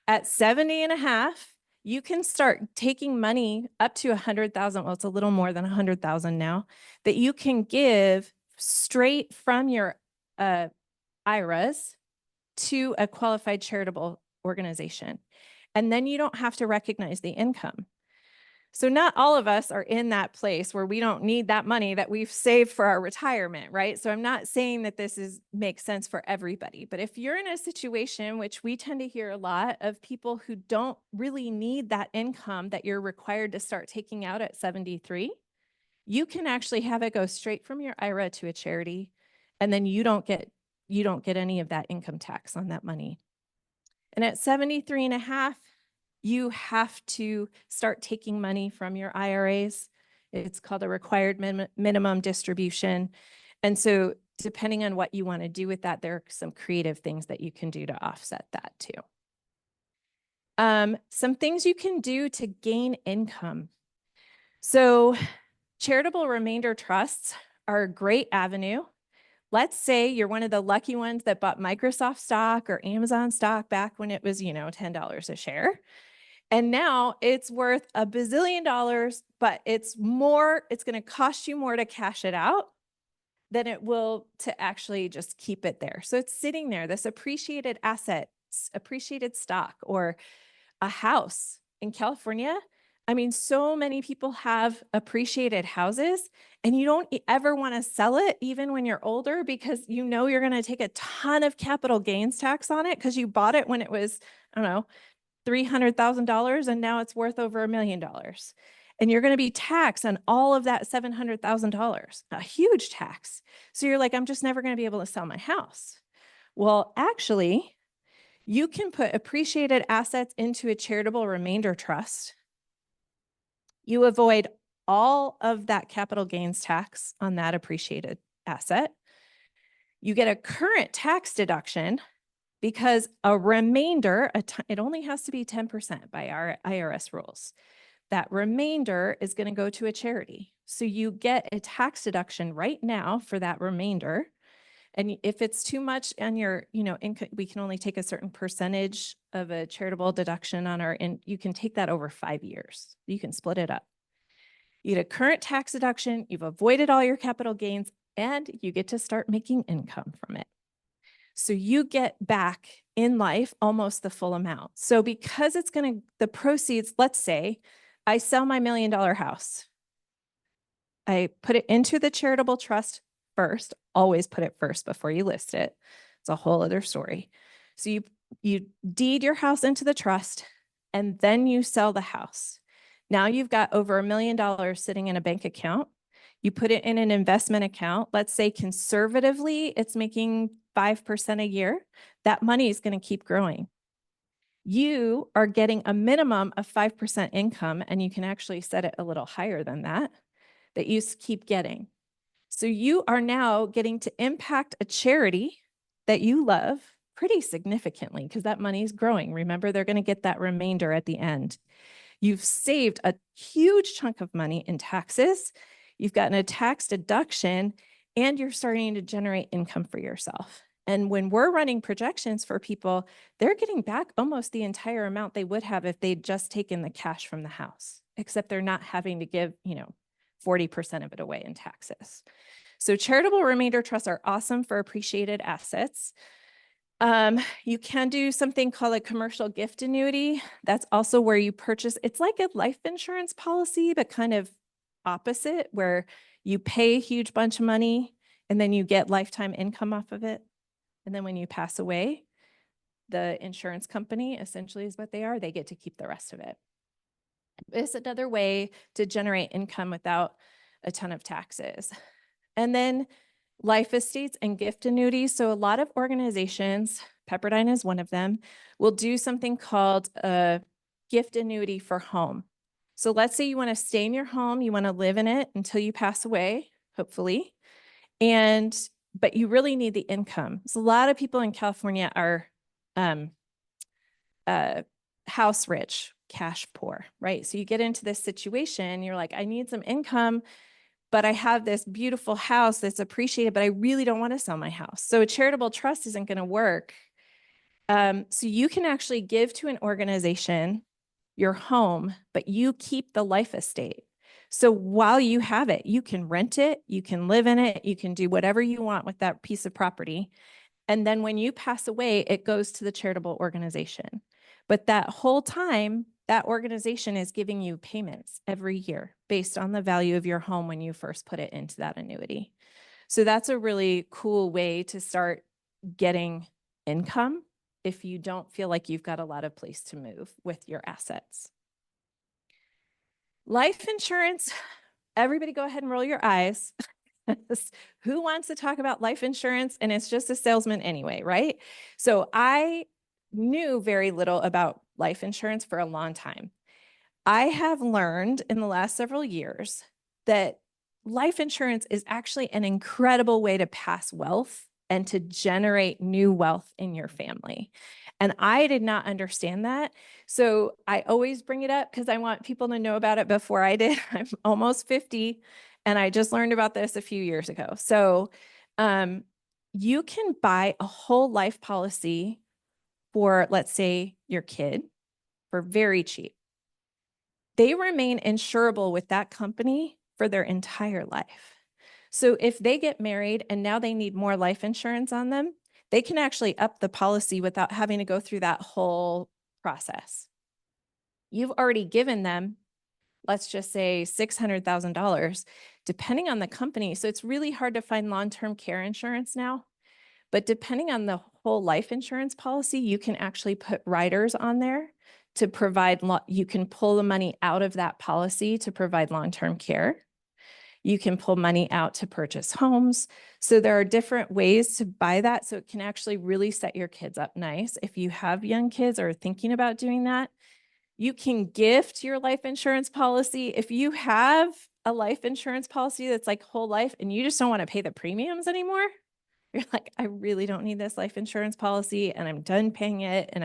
At 70 and a half, you can start taking money up to 100,000. Well, it's a little more than 100,000 now that you can give straight from your IRAs to a qualified charitable organization. And then you don't have to recognize the income. So not all of us are in that place where we don't need that money that we've saved for our retirement, right? So I'm not saying that makes sense for everybody, but if you're in a situation, which we tend to hear a lot of people who don't really need that income that you're required to start taking out at 73, you can actually have it go straight from your IRA to a charity, and then you don't get any of that income tax on that money. And at 73 and a half, you have to start taking money from your IRAs. It's called a required minimum distribution. And so depending on what you want to do with that, there are some creative things that you can do to offset that too. Some things you can do to gain income. So charitable remainder trusts are a great avenue. Let's say you're one of the lucky ones that bought Microsoft stock or Amazon stock back when it was, $10 a share. And now it's worth $1 bazillion, but it's going to cost you more to cash it out than it will to actually just keep it there. So it's sitting there, this appreciated asset, appreciated stock, or a house in California. I mean, so many people have appreciated houses, and you don't ever want to sell it even when you're older, because you're going to take a ton of capital gains tax on it because you bought it when it was, I don't know, $300,000, and now it's worth over $1 million. And you're going to be taxed on all of that $700,000, a huge tax. So you're like, I'm just never going to be able to sell my house. Well, actually, you can put appreciated assets into a charitable remainder trust. You avoid all of that capital gains tax on that appreciated asset. You get a current tax deduction because a remainder, it only has to be 10% by our IRS rules. that remainder is going to go to a charity. So you get a tax deduction right now for that remainder. And if it's too much on your, income, we can only take a certain percentage of a charitable deduction on and you can take that over 5 years. You can split it up. You get a current tax deduction, you've avoided all your capital gains, and you get to start making income from it. So you get back in life almost the full amount. So because the proceeds, let's say I sell my $1 million house. I put it into the charitable trust first, always put it first before you list it. It's a whole other story. So you deed your house into the trust and then you sell the house. Now you've got over $1 million sitting in a bank account. You put it in an investment account. Let's say conservatively, it's making 5% a year. That money is going to keep growing. You are getting a minimum of 5% income, and you can actually set it a little higher than that you keep getting. So you are now getting to impact a charity that you love pretty significantly because that money is growing. Remember, they're going to get that remainder at the end. You've saved a huge chunk of money in taxes. You've gotten a tax deduction, and you're starting to generate income for yourself. And when we're running projections for people, they're getting back almost the entire amount they would have if they'd just taken the cash from the house, except they're not having to give, 40% of it away in taxes. So charitable remainder trusts are awesome for appreciated assets. You can do something called a commercial gift annuity. That's also where you purchase, it's like a life insurance policy, but kind of opposite, where you pay a huge bunch of money and then you get lifetime income off of it. And then when you pass away, the insurance company essentially is what they are. They get to keep the rest of it. It's another way to generate income without a ton of taxes. And then life estates and gift annuities. So a lot of organizations, Pepperdine is one of them, will do something called a gift annuity for home. So let's say you want to stay in your home, you want to live in it until you pass away, hopefully, but you really need the income. So a lot of people in California are house rich, cash poor, right? So you get into this situation, you're like, I need some income, but I have this beautiful house that's appreciated, but I really don't want to sell my house. So a charitable trust isn't going to work. So you can actually give to an organization your home, but you keep the life estate. So while you have it, you can rent it, you can live in it, you can do whatever you want with that piece of property. And then when you pass away, it goes to the charitable organization. But that whole time, that organization is giving you payments every year based on the value of your home when you first put it into that annuity. So that's a really cool way to start getting income if you don't feel like you've got a lot of place to move with your assets. Life insurance, everybody go ahead and roll your eyes. Who wants to talk about life insurance? And it's just a salesman anyway, right? So I knew very little about life insurance for a long time. I have learned in the last several years that life insurance is actually an incredible way to pass wealth and to generate new wealth in your family. And I did not understand that. So I always bring it up because I want people to know about it before I did. I'm almost 50 and I just learned about this a few years ago. So you can buy a whole life policy for, let's say, your kid for very cheap. They remain insurable with that company for their entire life. So if they get married and now they need more life insurance on them, they can actually up the policy without having to go through that whole process. You've already given them, let's just say $600,000, depending on the company. So it's really hard to find long-term care insurance now. But depending on the whole life insurance policy, you can actually put riders on there to provide, you can pull the money out of that policy to provide long-term care. You can pull money out to purchase homes. So there are different ways to buy that. So it can actually really set your kids up nice. If you have young kids or are thinking about doing that, you can gift your life insurance policy. If you have a life insurance policy that's like whole life and you just don't want to pay the premiums anymore, you're like, I really don't need this life insurance policy and I'm done paying it. And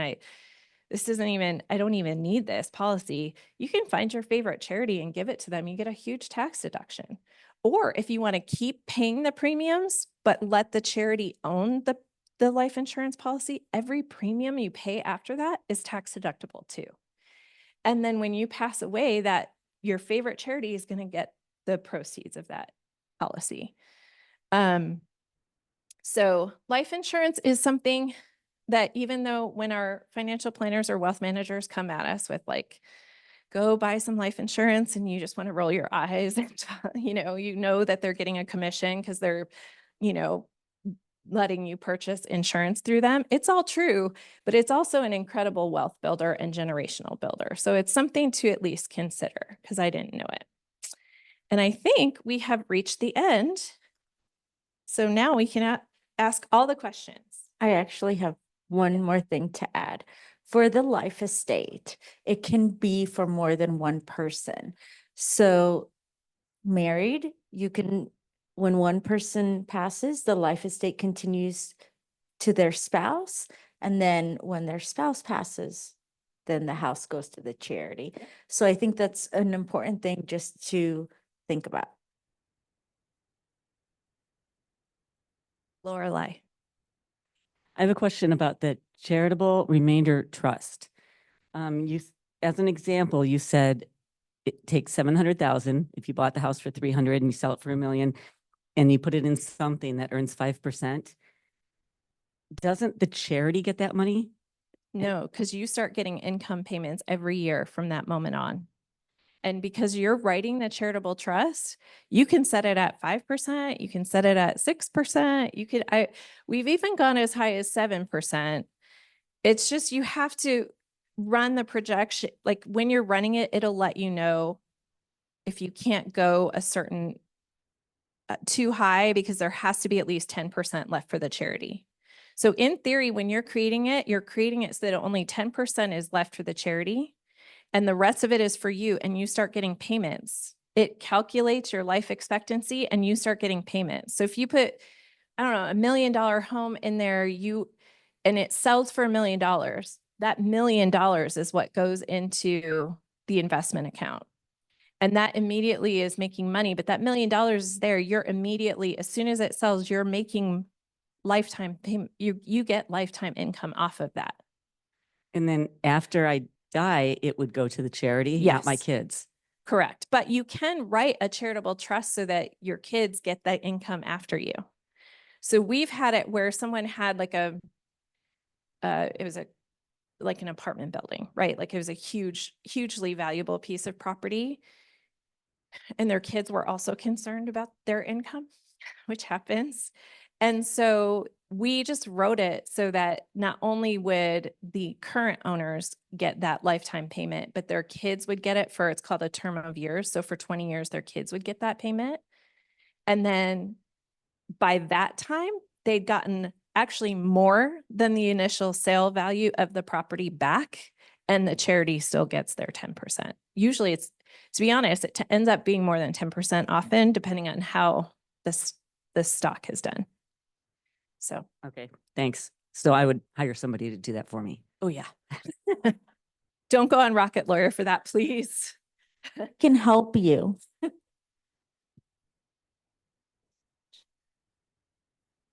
I don't even need this policy. You can find your favorite charity and give it to them. You get a huge tax deduction. Or if you want to keep paying the premiums, but let the charity own the life insurance policy, every premium you pay after that is tax deductible too. And then when you pass away, that your favorite charity is going to get the proceeds of that policy. So life insurance is something that even though when our financial planners or wealth managers come at us with like, go buy some life insurance and you just want to roll your eyes and, you know that they're getting a commission because they're, letting you purchase insurance through them. It's all true, but it's also an incredible wealth builder and generational builder. So it's something to at least consider because I didn't know it. And I think we have reached the end. So now we can ask all the questions. I actually have one more thing to add. For the life estate, it can be for more than one person. So married, you can, when one person passes, the life estate continues to their spouse. And then when their spouse passes, then the house goes to the charity. So I think that's an important thing just to think about. Lorelei. I have a question about the charitable remainder trust. As an example, you said it takes 700,000 if you bought the house for 300 and you sell it for $1 million and you put it in something that earns 5%. Doesn't the charity get that money? No, because you start getting income payments every year from that moment on. And because you're writing the charitable trust, you can set it at 5%, you can set it at 6%. We've even gone as high as 7%. It's just, you have to run the projection. Like when you're running it, it'll let you know if you can't go a certain too high, because there has to be at least 10% left for the charity. So in theory, when you're creating it so that only 10% is left for the charity and the rest of it is for you, and you start getting payments. It calculates your life expectancy and you start getting payments. So if you put, I don't know, $1 million home in there, and it sells for $1 million, that $1 million is what goes into the investment account. And that immediately is making money, but that $1 million is there. You're immediately, as soon as it sells, you're making lifetime payment. You get lifetime income off of that. And then after I die, it would go to the charity, not my Yes. kids. Correct. But you can write a charitable trust so that your kids get that income after you. So we've had it where someone had like it was like an apartment building, right? Like it was a hugely valuable piece of property. And their kids were also concerned about their income, which happens. And so we just wrote it so that not only would the current owners get that lifetime payment, but their kids would get it for, it's called a term of years. So for 20 years, their kids would get that payment. And then by that time, they'd gotten actually more than the initial sale value of the property back, and the charity still gets their 10%. Usually it's, to be honest, it ends up being more than 10% often, depending on how the stock is done. So, Okay, thanks. So I would hire somebody to do that for me. oh yeah. Don't go on Rocket Lawyer for that, please. Can help you.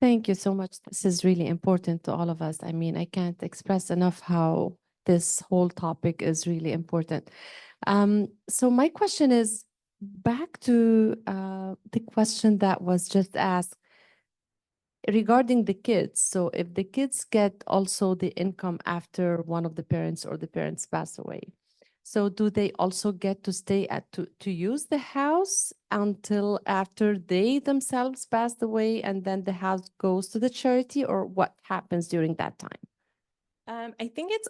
Thank you so much. This is really important to all of us. I mean, I can't express enough how this whole topic is really important. So my question is back to the question that was just asked regarding the kids. So if the kids get also the income after one of the parents or the parents pass away, so do they also get to stay to use the house until after they themselves passed away, and then the house goes to the charity, or what happens during that time? I think it's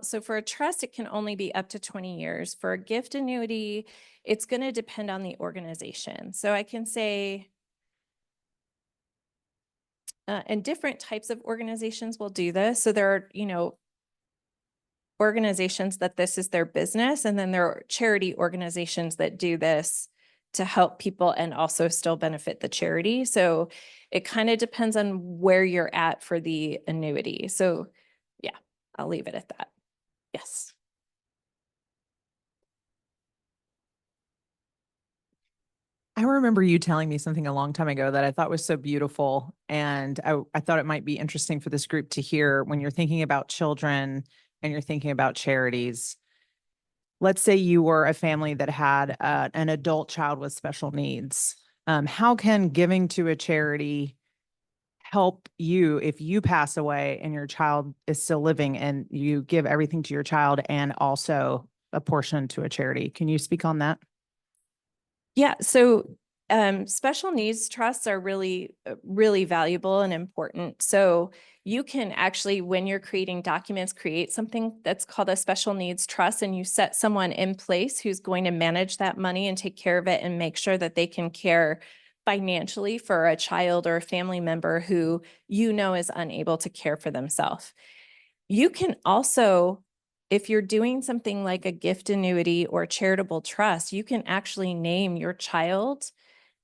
so for a trust, it can only be up to 20 years. For a gift annuity, it's going to depend on the organization. So I can say, and different types of organizations will do this. So there are, organizations that this is their business, and then there are charity organizations that do this to help people and also still benefit the charity. So it kind of depends on where you're at for the annuity. So yeah, I'll leave it at that. Yes. I remember you telling me something a long time ago that I thought was so beautiful. And I thought it might be interesting for this group to hear when you're thinking about children and you're thinking about charities. Let's say you were a family that had an adult child with special needs. How can giving to a charity help you if you pass away and your child is still living and you give everything to your child and also a portion to a charity? Can you speak on that? Yeah, so special needs trusts are really, really valuable and important. So you can actually, when you're creating documents, create something that's called a special needs trust, and you set someone in place who's going to manage that money and take care of it and make sure that they can care financially for a child or a family member who you know is unable to care for themselves. You can also, if you're doing something like a gift annuity or charitable trust, you can actually name your child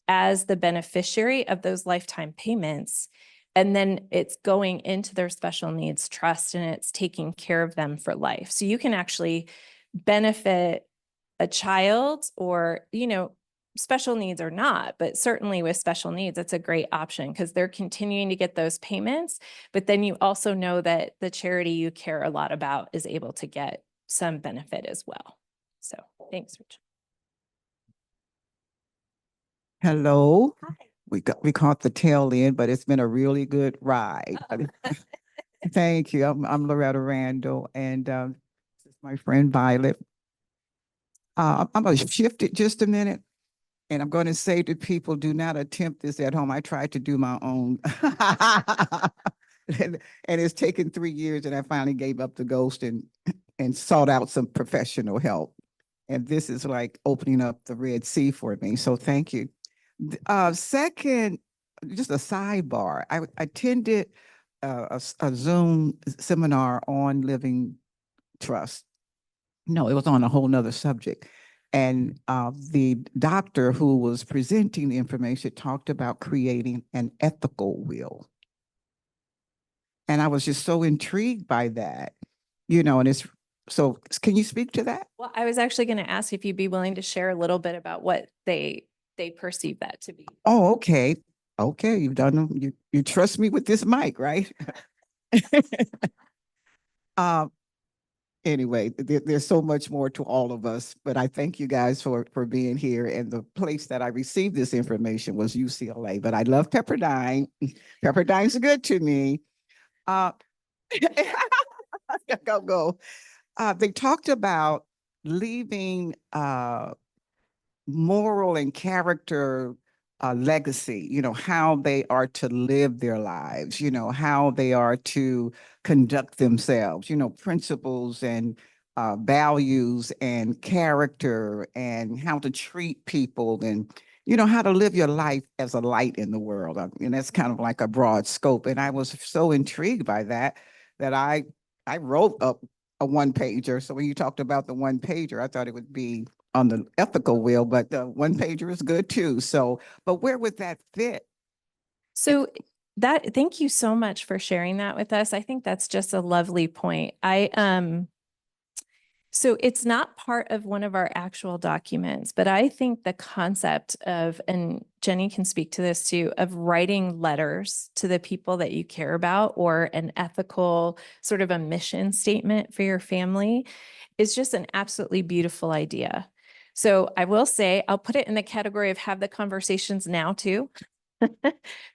as the beneficiary of those lifetime payments. And then it's going into their special needs trust and it's taking care of them for life. So you can actually benefit a child or, special needs or not, but certainly with special needs, it's a great option because they're continuing to get those payments. But then you also know that the charity you care a lot about is able to get some benefit as well. So thanks, Rachel. Hello. Hi. We caught the tail end, but it's been a really good ride. Thank you. I'm Loretta Randall, and this is my friend Violet. I'm gonna shift it just a minute, and I'm going to say to people, do not attempt this at home. I tried to do my own, and it's taken 3 years, and I finally gave up the ghost and sought out some professional help. And this is like opening up the Red Sea for me. So thank you. Second, just a sidebar. I attended a Zoom seminar on living trust. No, it was on a whole nother subject. And the doctor who was presenting the information talked about creating an ethical will. And I was just so intrigued by that, and so can you speak to that? Well, I was actually going to ask if you'd be willing to share a little bit about what they perceive that to be. Oh, okay. Okay, you've done them. You trust me with this mic, right? um, anyway, there's so much more to all of us, but I thank you guys for being here. And the place that I received this information was UCLA, but I love Pepperdine. Pepperdine's good to me. Go. They talked about leaving moral and character legacy, how they are to live their lives, how they are to conduct themselves, principles and values and character and how to treat people and, how to live your life as a light in the world. And that's kind of like a broad scope. And I was so intrigued by that I wrote up a one pager. So when you talked about the one pager, I thought it would be on the ethical wheel, but the one pager is good too. So, but where would that fit? So thank you so much for sharing that with us. I think that's just a lovely point. So it's not part of one of our actual documents, but I think the concept of, and Jenny can speak to this too, of writing letters to the people that you care about or an ethical sort of a mission statement for your family is just an absolutely beautiful idea. So I will say, I'll put it in the category of have the conversations now too,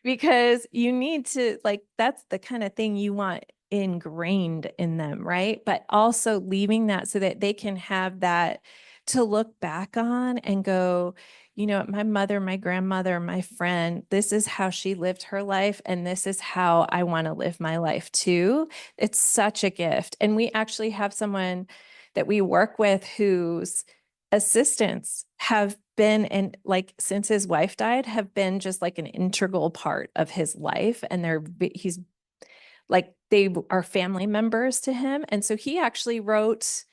because you need to, like, that's the kind of thing you want ingrained in them, right? But also leaving that so that they can have that to look back on and go, my mother, my grandmother, my friend, this is how she lived her life. And this is how I want to live my life too. It's such a gift. And we actually have someone that we work with whose assistants have been, and like since his wife died, have been just like an integral part of his life. And he's like, they are family members to him. And so he actually wrote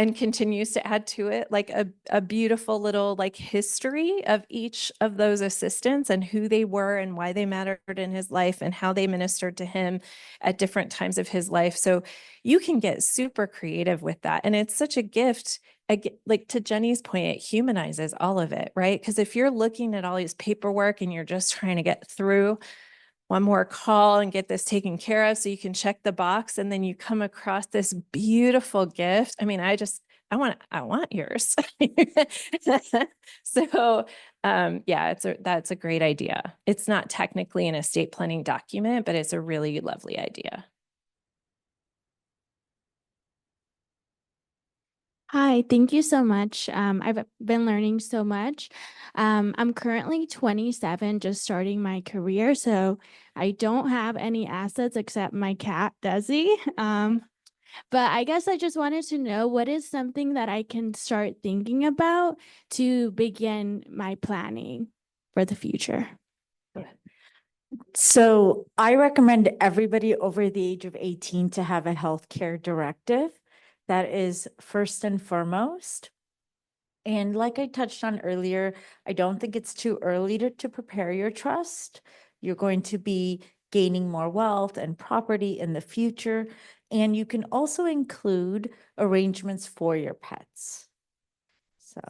and continues to add to it, like a beautiful little like history of each of those assistants and who they were and why they mattered in his life and how they ministered to him at different times of his life. So you can get super creative with that. And it's such a gift. Like to Jenny's point, it humanizes all of it, right? Because if you're looking at all these paperwork and you're just trying to get through one more call and get this taken care of so you can check the box, and then you come across this beautiful gift. I mean, I want yours. So yeah, that's a great idea. It's not technically an estate planning document, but it's a really lovely idea. Hi, thank you so much. I've been learning so much. I'm currently 27, just starting my career, so I don't have any assets except my cat, Desi. But I guess I just wanted to know what is something that I can start thinking about to begin my planning for the future. So I recommend everybody over the age of 18 to have a healthcare directive. That is first and foremost. And like I touched on earlier, I don't think it's too early to prepare your trust. You're going to be gaining more wealth and property in the future. And you can also include arrangements for your pets. So.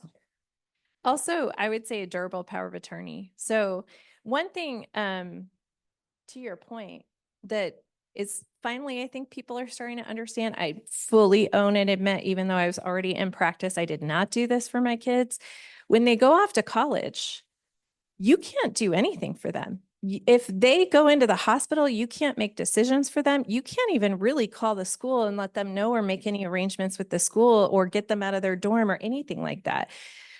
Also, I would say a durable power of attorney. So one thing, to your point, that is finally, I think people are starting to understand. I fully own and admit, even though I was already in practice, I did not do this for my kids. When they go off to college, you can't do anything for them. If they go into the hospital, you can't make decisions for them. You can't even really call the school and let them know or make any arrangements with the school or get them out of their dorm or anything like that.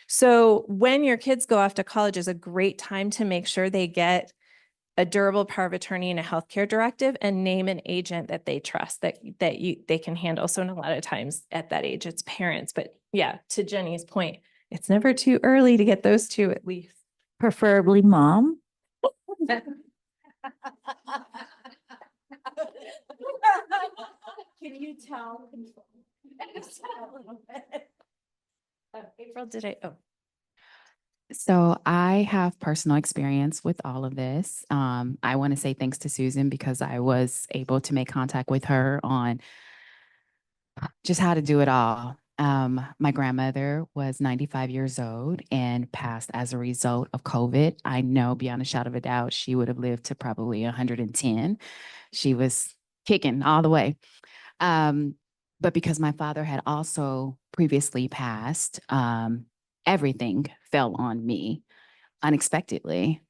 So when your kids go off to college is a great time to make sure they get a durable power of attorney and a healthcare directive, and name an agent that they trust that they can handle. So in a lot of times at that age, it's parents. But yeah, to Jenny's point, it's never too early to get those two at least. Preferably mom. Can you tell? April, did I? Oh. So I have personal experience with all of this. I want to say thanks to Susan because I was able to make contact with her on just how to do it all. My grandmother was 95 years old and passed as a result of COVID. I know beyond a shadow of a doubt, she would have lived to probably 110. She was kicking all the way. But because my father had also previously passed, everything fell on me unexpectedly.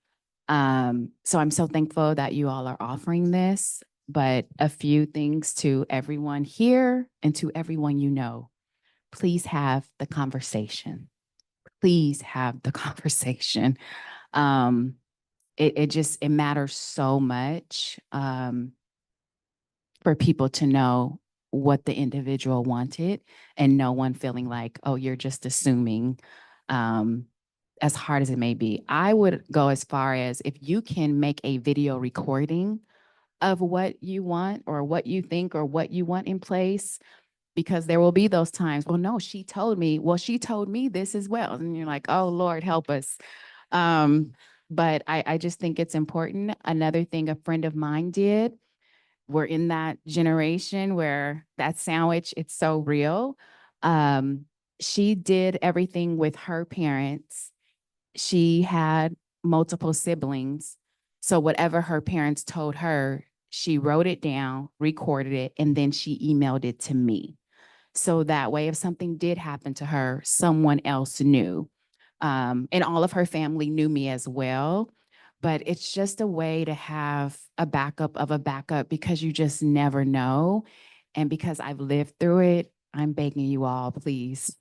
So I'm so thankful that you all are offering this, but a few things to everyone here and to everyone you know. Please have the conversation. Please have the conversation. It matters so much for people to know what the individual wanted and no one feeling like, oh, you're just assuming, as hard as it may be. I would go as far as if you can make a video recording of what you want or what you think or what you want in place, because there will be those times, well, no, she told me this as well. And you're like, oh, Lord, help us. But I just think it's important. Another thing a friend of mine did, we're in that generation where that sandwich, it's so real. She did everything with her parents. She had multiple siblings. So whatever her parents told her, she wrote it down, recorded it, and then she emailed it to me. So that way, if something did happen to her, someone else knew. And all of her family knew me as well. But it's just a way to have a backup of a backup because you just never know. And because I've lived through it, I'm begging you all, please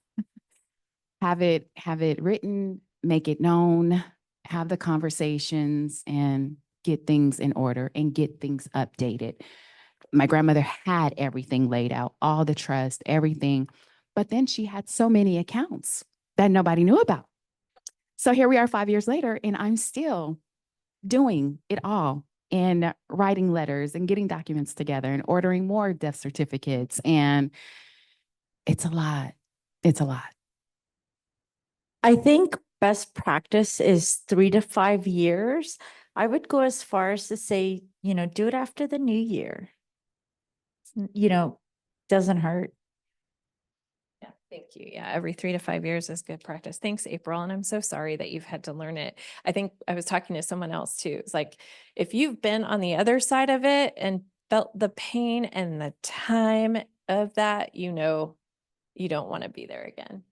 have it written, make it known, have the conversations and get things in order and get things updated. My grandmother had everything laid out, all the trust, everything. But then she had so many accounts that nobody knew about. So here we are 5 years later, and I'm still doing it all and writing letters and getting documents together and ordering more death certificates. And it's a lot. It's a lot. I think best practice is 3 to 5 years. I would go as far as to say, do it after the new year. Doesn't hurt. Yeah, thank you. Yeah, every 3 to 5 years is good practice. Thanks, April. And I'm so sorry that you've had to learn it. I think I was talking to someone else too. It's like, if you've been on the other side of it and felt the pain and the time of that, you don't want to be there again.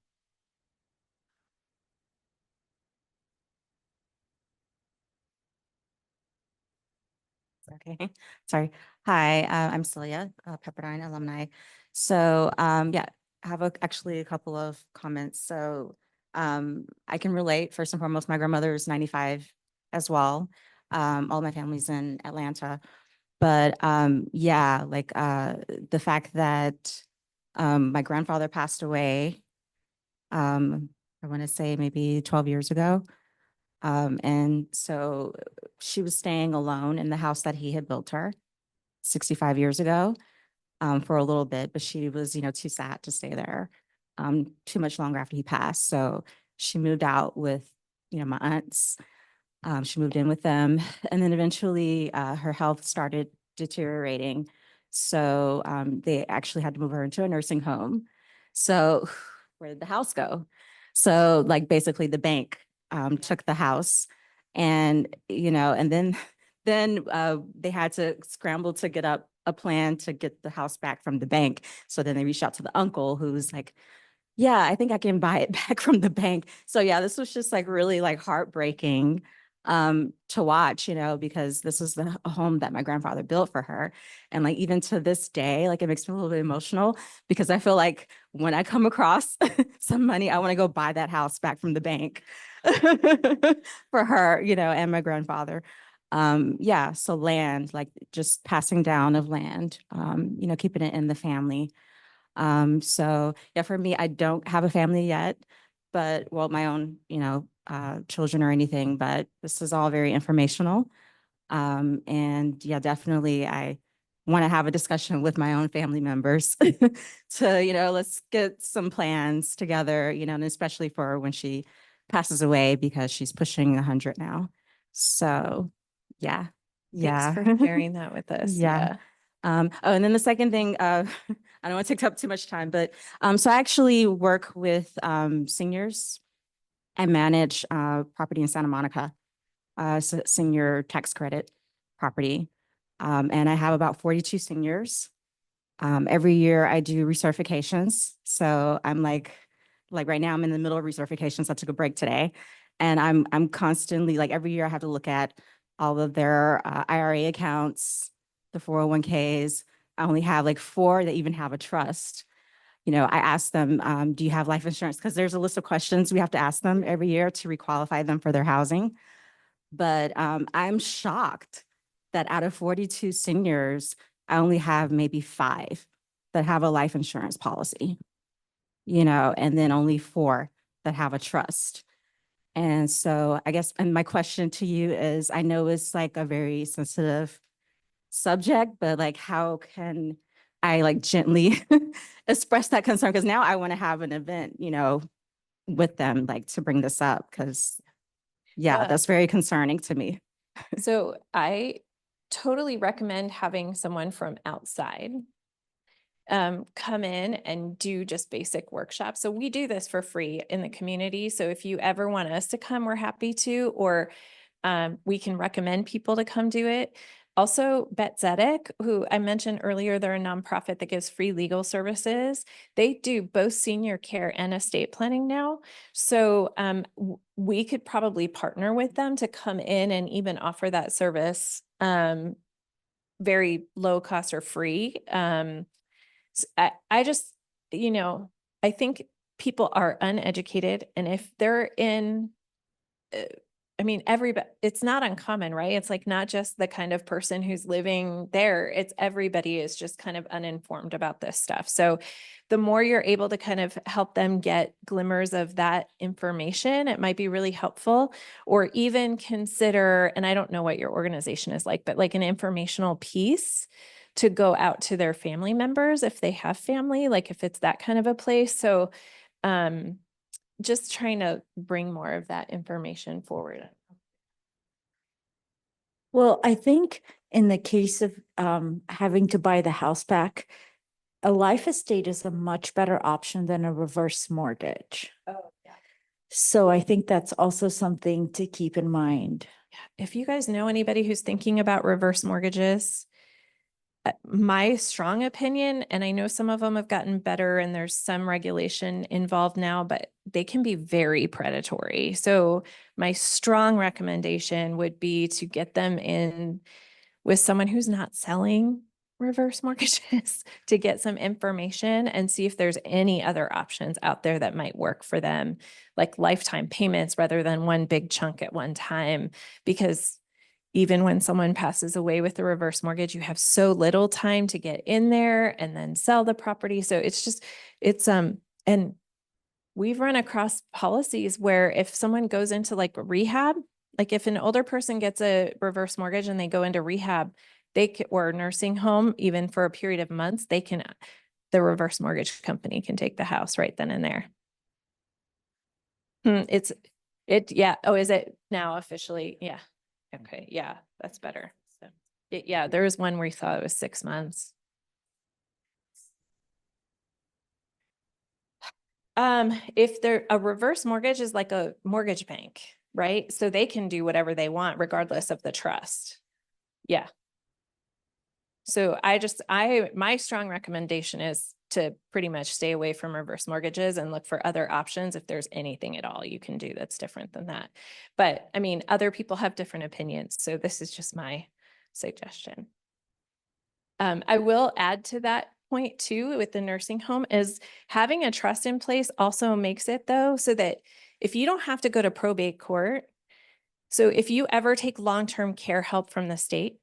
Okay, sorry. Hi, I'm Celia, Pepperdine alumni. So, yeah, I have actually a couple of comments. So, I can relate. First and foremost, my grandmother is 95 as well. All my family's in Atlanta. But, yeah, like, the fact that, my grandfather passed away, I want to say maybe 12 years ago. And so she was staying alone in the house that he had built her 65 years ago, for a little bit, but she was, too sad to stay there, too much longer after he passed. So she moved out with, my aunts. She moved in with them, and then eventually, her health started deteriorating. So, they actually had to move her into a nursing home. So where did the house go? So like basically the bank, took the house, and, and then they had to scramble to get up a plan to get the house back from the bank. So then they reached out to the uncle, who's like, yeah, I think I can buy it back from the bank. So yeah, this was just like really like heartbreaking, to watch, because this is the home that my grandfather built for her. And like even to this day, like it makes me a little bit emotional, because I feel like when I come across some money, I want to go buy that house back from the bank for her, and my grandfather. Yeah, so land, like just passing down of land, keeping it in the family. So yeah, for me, I don't have a family yet, but well, my own, children or anything, but this is all very informational. And yeah, definitely I want to have a discussion with my own family members to, let's get some plans together, and especially for when she passes away, because she's pushing 100 now. So yeah. Thanks for sharing that with us. Yeah. Oh, and then the second thing, I don't want to take up too much time, but so I actually work with seniors. I manage property in Santa Monica, senior tax credit property. And I have about 42 seniors. Every year I do recertifications. So I'm like right now I'm in the middle of recertifications. I took a break today, and I'm constantly like every year I have to look at all of their IRA accounts, the 401ks. I only have like 4 that even have a trust. I ask them, do you have life insurance? Because there's a list of questions we have to ask them every year to requalify them for their housing. But I'm shocked that out of 42 seniors, I only have maybe 5 that have a life insurance policy, and then only 4 that have a trust. And so I guess, and my question to you is, I know it's like a very sensitive subject, but like, how can I like gently express that concern? Because now I want to have an event, with them, like to bring this up, because yeah, that's very concerning to me. So I totally recommend having someone from outside come in and do just basic workshops. So we do this for free in the community. So if you ever want us to come, we're happy to, or we can recommend people to come do it. Also, Bet Zedek, who I mentioned earlier, they're a nonprofit that gives free legal services. They do both senior care and estate planning now. So we could probably partner with them to come in and even offer that service very low cost or free. I just, I think people are uneducated, and if they're in, I mean, everybody, it's not uncommon, right? It's like not just the kind of person who's living there. It's everybody is just kind of uninformed about this stuff. So the more you're able to kind of help them get glimmers of that information, it might be really helpful. Or even consider, and I don't know what your organization is like, but like an informational piece to go out to their family members if they have family, like if it's that kind of a place. So just trying to bring more of that information forward. Well, I think in the case of having to buy the house back, a life estate is a much better option than a reverse mortgage. Oh, yeah. So I think that's also something to keep in mind. If you guys know anybody who's thinking about reverse mortgages, my strong opinion, and I know some of them have gotten better and there's some regulation involved now, but they can be very predatory. So my strong recommendation would be to get them in with someone who's not selling reverse mortgages to get some information and see if there's any other options out there that might work for them, like lifetime payments rather than one big chunk at one time. Because even when someone passes away with the reverse mortgage, you have so little time to get in there and then sell the property. So and we've run across policies where if someone goes into like rehab, like if an older person gets a reverse mortgage and they go into rehab, or nursing home, even for a period of months, the reverse mortgage company can take the house right then and there. Yeah. Oh, is it now officially? Yeah. Okay. Yeah, that's better. So, yeah, there was one where we thought it was 6 months. If a reverse mortgage is like a mortgage bank, right? So they can do whatever they want regardless of the trust. Yeah. So my strong recommendation is to pretty much stay away from reverse mortgages and look for other options if there's anything at all you can do that's different than that. But I mean, other people have different opinions. So this is just my suggestion. I will add to that point too with the nursing home is having a trust in place also makes it though, so that if you don't have to go to probate court, so if you ever take long-term care help from the state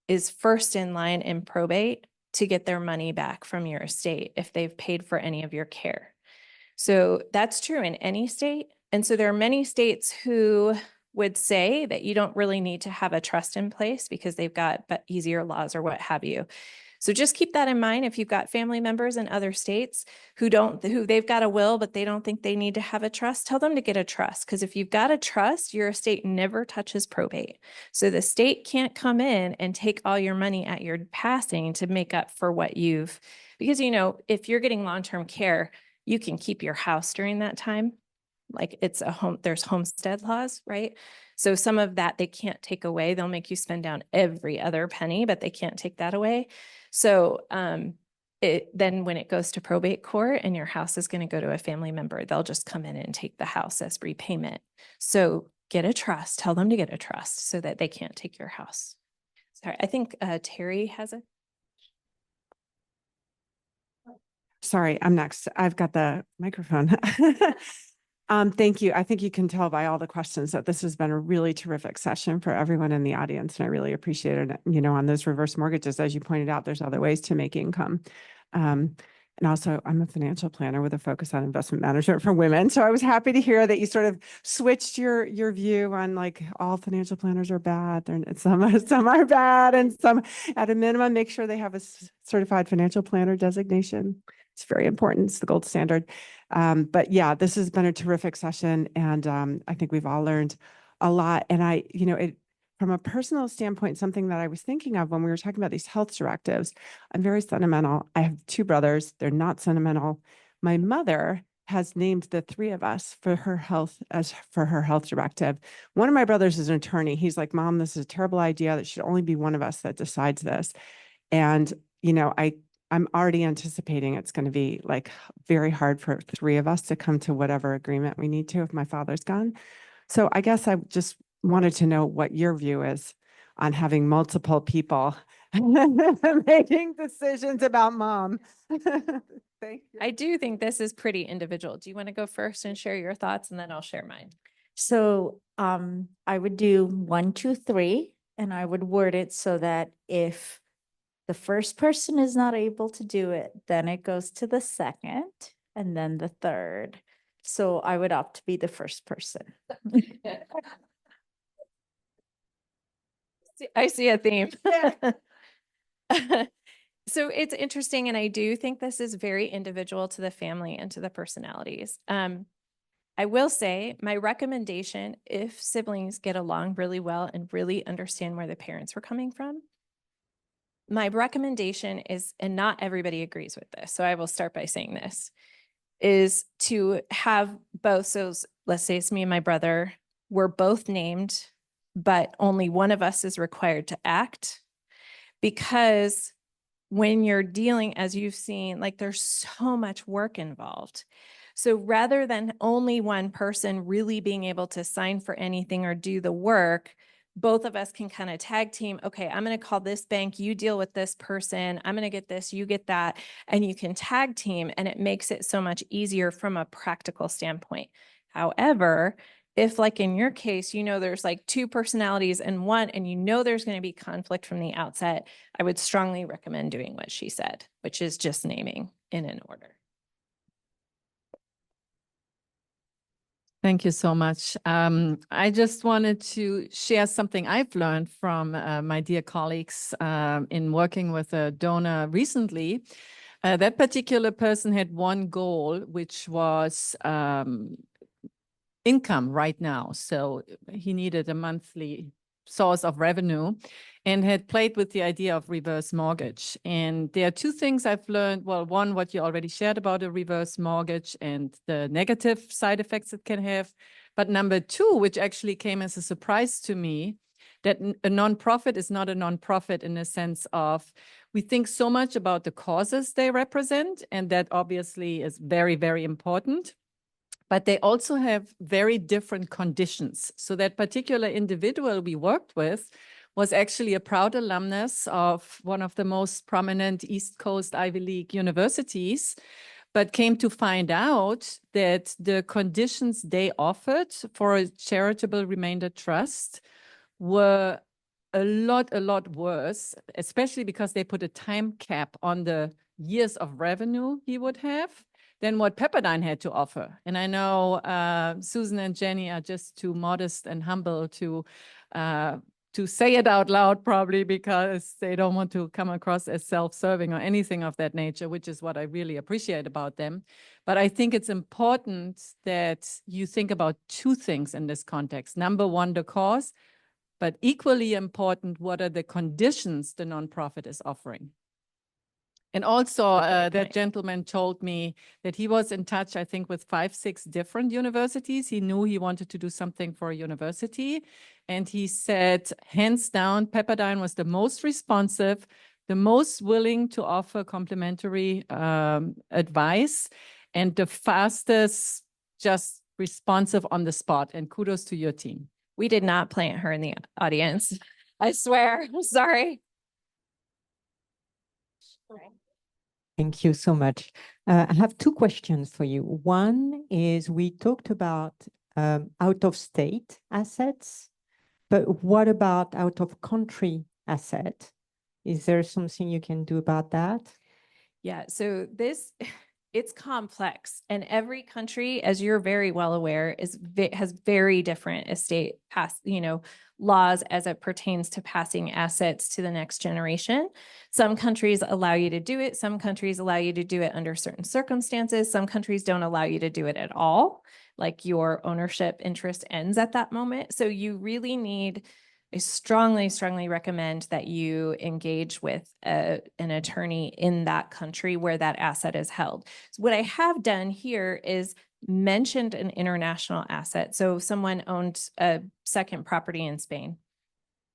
is first in line in probate to get their money back from your estate if they've paid for any of your care. So that's true in any state. And so there are many states who would say that you don't really need to have a trust in place because they've got easier laws or what have you. So just keep that in mind. If you've got family members in other states who they've got a will, but they don't think they need to have a trust, tell them to get a trust. Because if you've got a trust, your estate never touches probate. So the state can't come in and take all your money at your passing to make up for because, if you're getting long-term care, you can keep your house during that time. Like there's homestead laws, right? So some of that they can't take away. They'll make you spend down every other penny, but they can't take that away. So then when it goes to probate court and your house is going to go to a family member, they'll just come in and take the house as repayment. So get a trust, tell them to get a trust so that they can't take your house. Sorry, I think Terry has a. Sorry, I'm next. I've got the microphone. Thank you. I think you can tell by all the questions that this has been a really terrific session for everyone in the audience. And I really appreciate it. On those reverse mortgages, as you pointed out, there's other ways to make income. And also I'm a financial planner with a focus on investment management for women. So I was happy to hear that you sort of switched your view on like all financial planners are bad. Some are bad and some at a minimum, make sure they have a certified financial planner designation. It's very important. It's the gold standard. But yeah, this has been a terrific session. And I think we've all learned a lot. And from a personal standpoint, something that I was thinking of when we were talking about these health directives, I'm very sentimental. I have 2 brothers. They're not sentimental. My mother has named the 3 of us for her health directive. One of my brothers is an attorney. He's like, Mom, this is a terrible idea. That should only be one of us that decides this. And, I'm already anticipating it's going to be like very hard for 3 of us to come to whatever agreement we need to if my father's gone. So I guess I just wanted to know what your view is on having multiple people making decisions about Mom. Thank you. I do think this is pretty individual. Do you want to go first and share your thoughts and then I'll share mine? So I would do 1, 2, 3, and I would word it so that if the first person is not able to do it, then it goes to the second and then the third. So I would opt to be the first person. I see a theme. So it's interesting, and I do think this is very individual to the family and to the personalities. I will say my recommendation, if siblings get along really well and really understand where the parents were coming from, my recommendation is, and not everybody agrees with this, so I will start by saying this, is to have both. So let's say it's me and my brother, we're both named, but only one of us is required to act, because when you're dealing, as you've seen, like there's so much work involved. So rather than only one person really being able to sign for anything or do the work, both of us can kind of tag team. Okay, I'm going to call this bank, you deal with this person, I'm going to get this, you get that, and you can tag team, and it makes it so much easier from a practical standpoint. However, if like in your case, you know, there's like two personalities in one, and you know there's going to be conflict from the outset, I would strongly recommend doing what she said, which is just naming in an order. Thank you so much. I just wanted to share something I've learned from my dear colleagues in working with a donor recently. That particular person had one goal, which was income right now. So he needed a monthly source of revenue and had played with the idea of reverse mortgage. And there are two things I've learned. Well, one, what you already shared about a reverse mortgage and the negative side effects it can have. But number two, which actually came as a surprise to me, that a nonprofit is not a nonprofit in the sense of we think so much about the causes they represent, and that obviously is very, very important. But they also have very different conditions. So that particular individual we worked with was actually a proud alumnus of one of the most prominent East Coast Ivy League universities, but came to find out that the conditions they offered for a charitable remainder trust were a lot worse, especially because they put a time cap on the years of revenue he would have than what Pepperdine had to offer. And I know Susan and Jenny are just too modest and humble to say it out loud, probably because they don't want to come across as self-serving or anything of that nature, which is what I really appreciate about them. But I think it's important that you think about two things in this context. Number one, the cause, but equally important, what are the conditions the nonprofit is offering? And also that gentleman told me that he was in touch, I think, with 5, 6 different universities. He knew he wanted to do something for a university. And he said, hands down, Pepperdine was the most responsive, the most willing to offer complimentary advice, and the fastest, just responsive on the spot. And kudos to your team. We did not plant her in the audience. I swear. I'm sorry. Thank you so much. I have two questions for you. One is we talked about out-of-state assets, but what about out-of-country asset? Is there something you can do about that? Yeah, so it's complex, and every country, as you're very well aware, has very different estate laws as it pertains to passing assets to the next generation. Some countries allow you to do it. Some countries allow you to do it under certain circumstances. Some countries don't allow you to do it at all. Like your ownership interest ends at that moment. So you really need, I strongly recommend that you engage with an attorney in that country where that asset is held. So what I have done here is mentioned an international asset. So if someone owned a second property in Spain,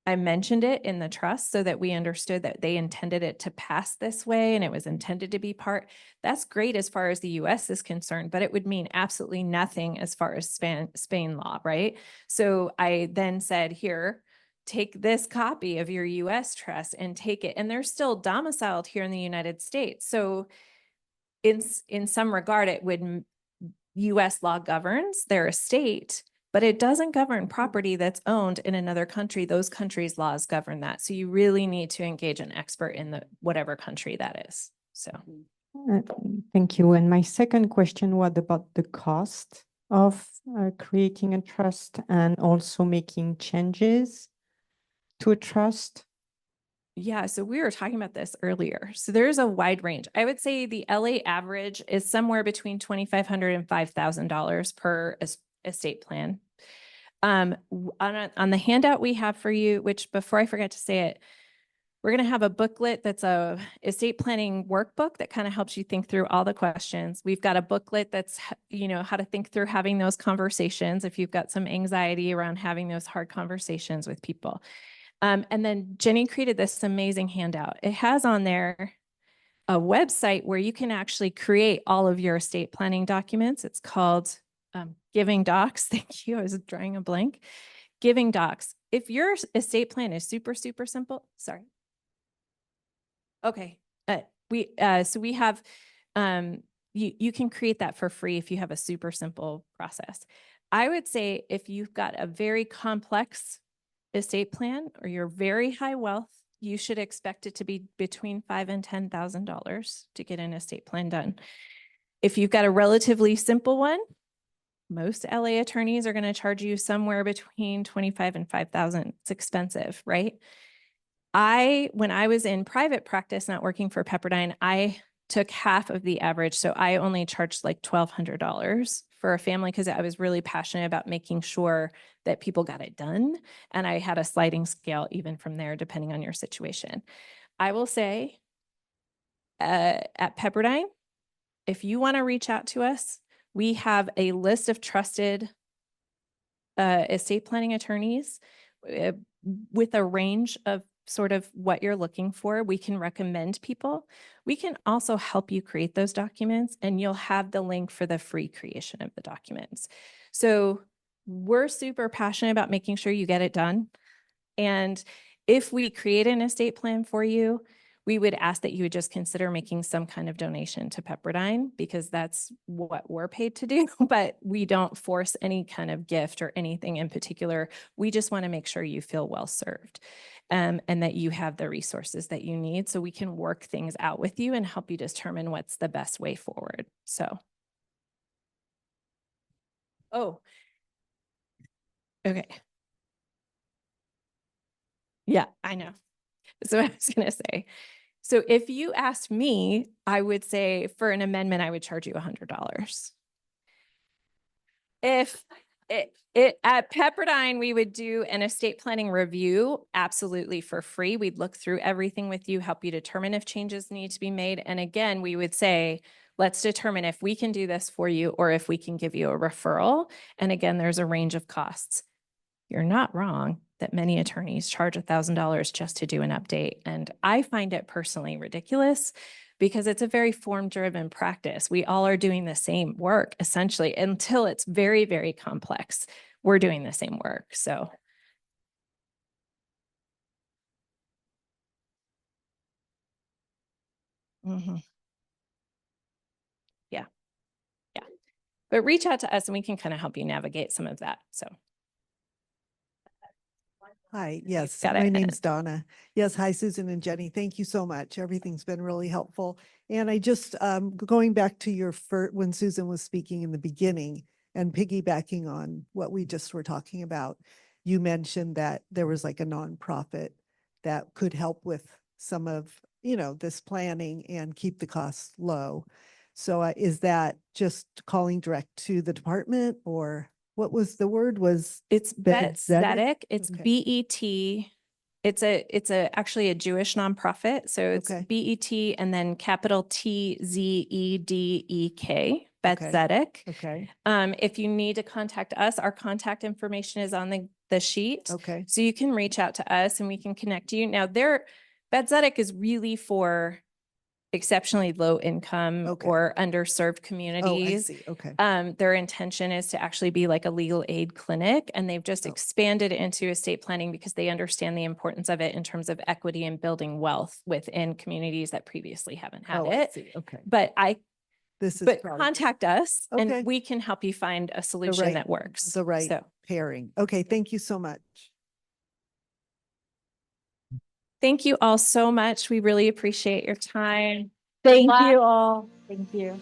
I mentioned it in the trust so that we understood that they intended it to pass this way and it was intended to be part. That's great as far as the US is concerned, but it would mean absolutely nothing as far as Spain law, right? So I then said, here, take this copy of your US trust and take it. And they're still domiciled here in the United States. So in some regard, it would US law governs their estate, but it doesn't govern property that's owned in another country. Those countries' laws govern that. So you really need to engage an expert in whatever country that is. So. Thank you. And my second question was about the cost of creating a trust and also making changes to a trust. Yeah, so we were talking about this earlier. So there's a wide range. I would say the LA average is somewhere between $2,500 and $5,000 per estate plan. On the handout we have for you, which before I forget to say it, we're going to have a booklet that's a estate planning workbook that kind of helps you think through all the questions. We've got a booklet that's, how to think through having those conversations if you've got some anxiety around having those hard conversations with people. And then Jenny created this amazing handout. It has on there a website where you can actually create all of your estate planning documents. It's called Giving Docs. Thank you. I was drawing a blank. Giving Docs. If your estate plan is super, super simple, sorry. Okay. So we have, you can create that for free if you have a super simple process. I would say if you've got a very complex estate plan or you're very high wealth, you should expect it to be between $5,000 and $10,000 to get an estate plan done. If you've got a relatively simple one, most LA attorneys are going to charge you somewhere between $25,000 and $5,000. It's expensive, right? When I was in private practice, not working for Pepperdine, I took half of the average. So I only charged like $1,200 for a family because I was really passionate about making sure that people got it done. And I had a sliding scale even from there, depending on your situation. I will say at Pepperdine, if you want to reach out to us, we have a list of trusted estate planning attorneys with a range of sort of what you're looking for. We can recommend people. We can also help you create those documents, and you'll have the link for the free creation of the documents. So we're super passionate about making sure you get it done. And if we create an estate plan for you, we would ask that you would just consider making some kind of donation to Pepperdine, because that's what we're paid to do, but we don't force any kind of gift or anything in particular. We just want to make sure you feel well served, and that you have the resources that you need so we can work things out with you and help you determine what's the best way forward. So. Oh. Okay. Yeah, I know. So I was going to say, so if you asked me, I would say for an amendment, I would charge you $100. If it at Pepperdine, we would do an estate planning review absolutely for free. We'd look through everything with you, help you determine if changes need to be made. And again, we would say, let's determine if we can do this for you or if we can give you a referral. And again, there's a range of costs. You're not wrong that many attorneys charge $1,000 just to do an update. And I find it personally ridiculous because it's a very form-driven practice. We all are doing the same work essentially until it's very, very complex. We're doing the same work. So. Yeah. Yeah. But reach out to us and we can kind of help you navigate some of that. So. Hi, yes, Got my it. name's Donna. Yes, hi, Susan and Jenny. Thank you so much. Everything's been really helpful. And I just, going back to your when Susan was speaking in the beginning and piggybacking on what we just were talking about, you mentioned that there was like a nonprofit that could help with some of, this planning and keep the costs low. So is that just calling direct to the department, or what was the word? It's Betzedek. It's Okay. BET. It's actually a Jewish nonprofit. So it's Okay. BET and then capital TZEDEK, Betzedek. Okay. If you need to contact us, our contact information is on the sheet. Okay. So you can reach out to us and we can connect you. Now Betzedek is really for exceptionally low income or underserved communities. Oh, I see. Okay. Their intention is to actually be like a legal aid clinic, and they've just expanded into estate planning because they understand the importance of it in terms of equity and building wealth within communities that previously haven't had Oh, it. I see. Okay. But This is probably contact us Okay. and we can help you find a solution that works. the right So pairing. Okay. Thank you so much. thank you all so much. We really appreciate your time. Thank you all. Thank you.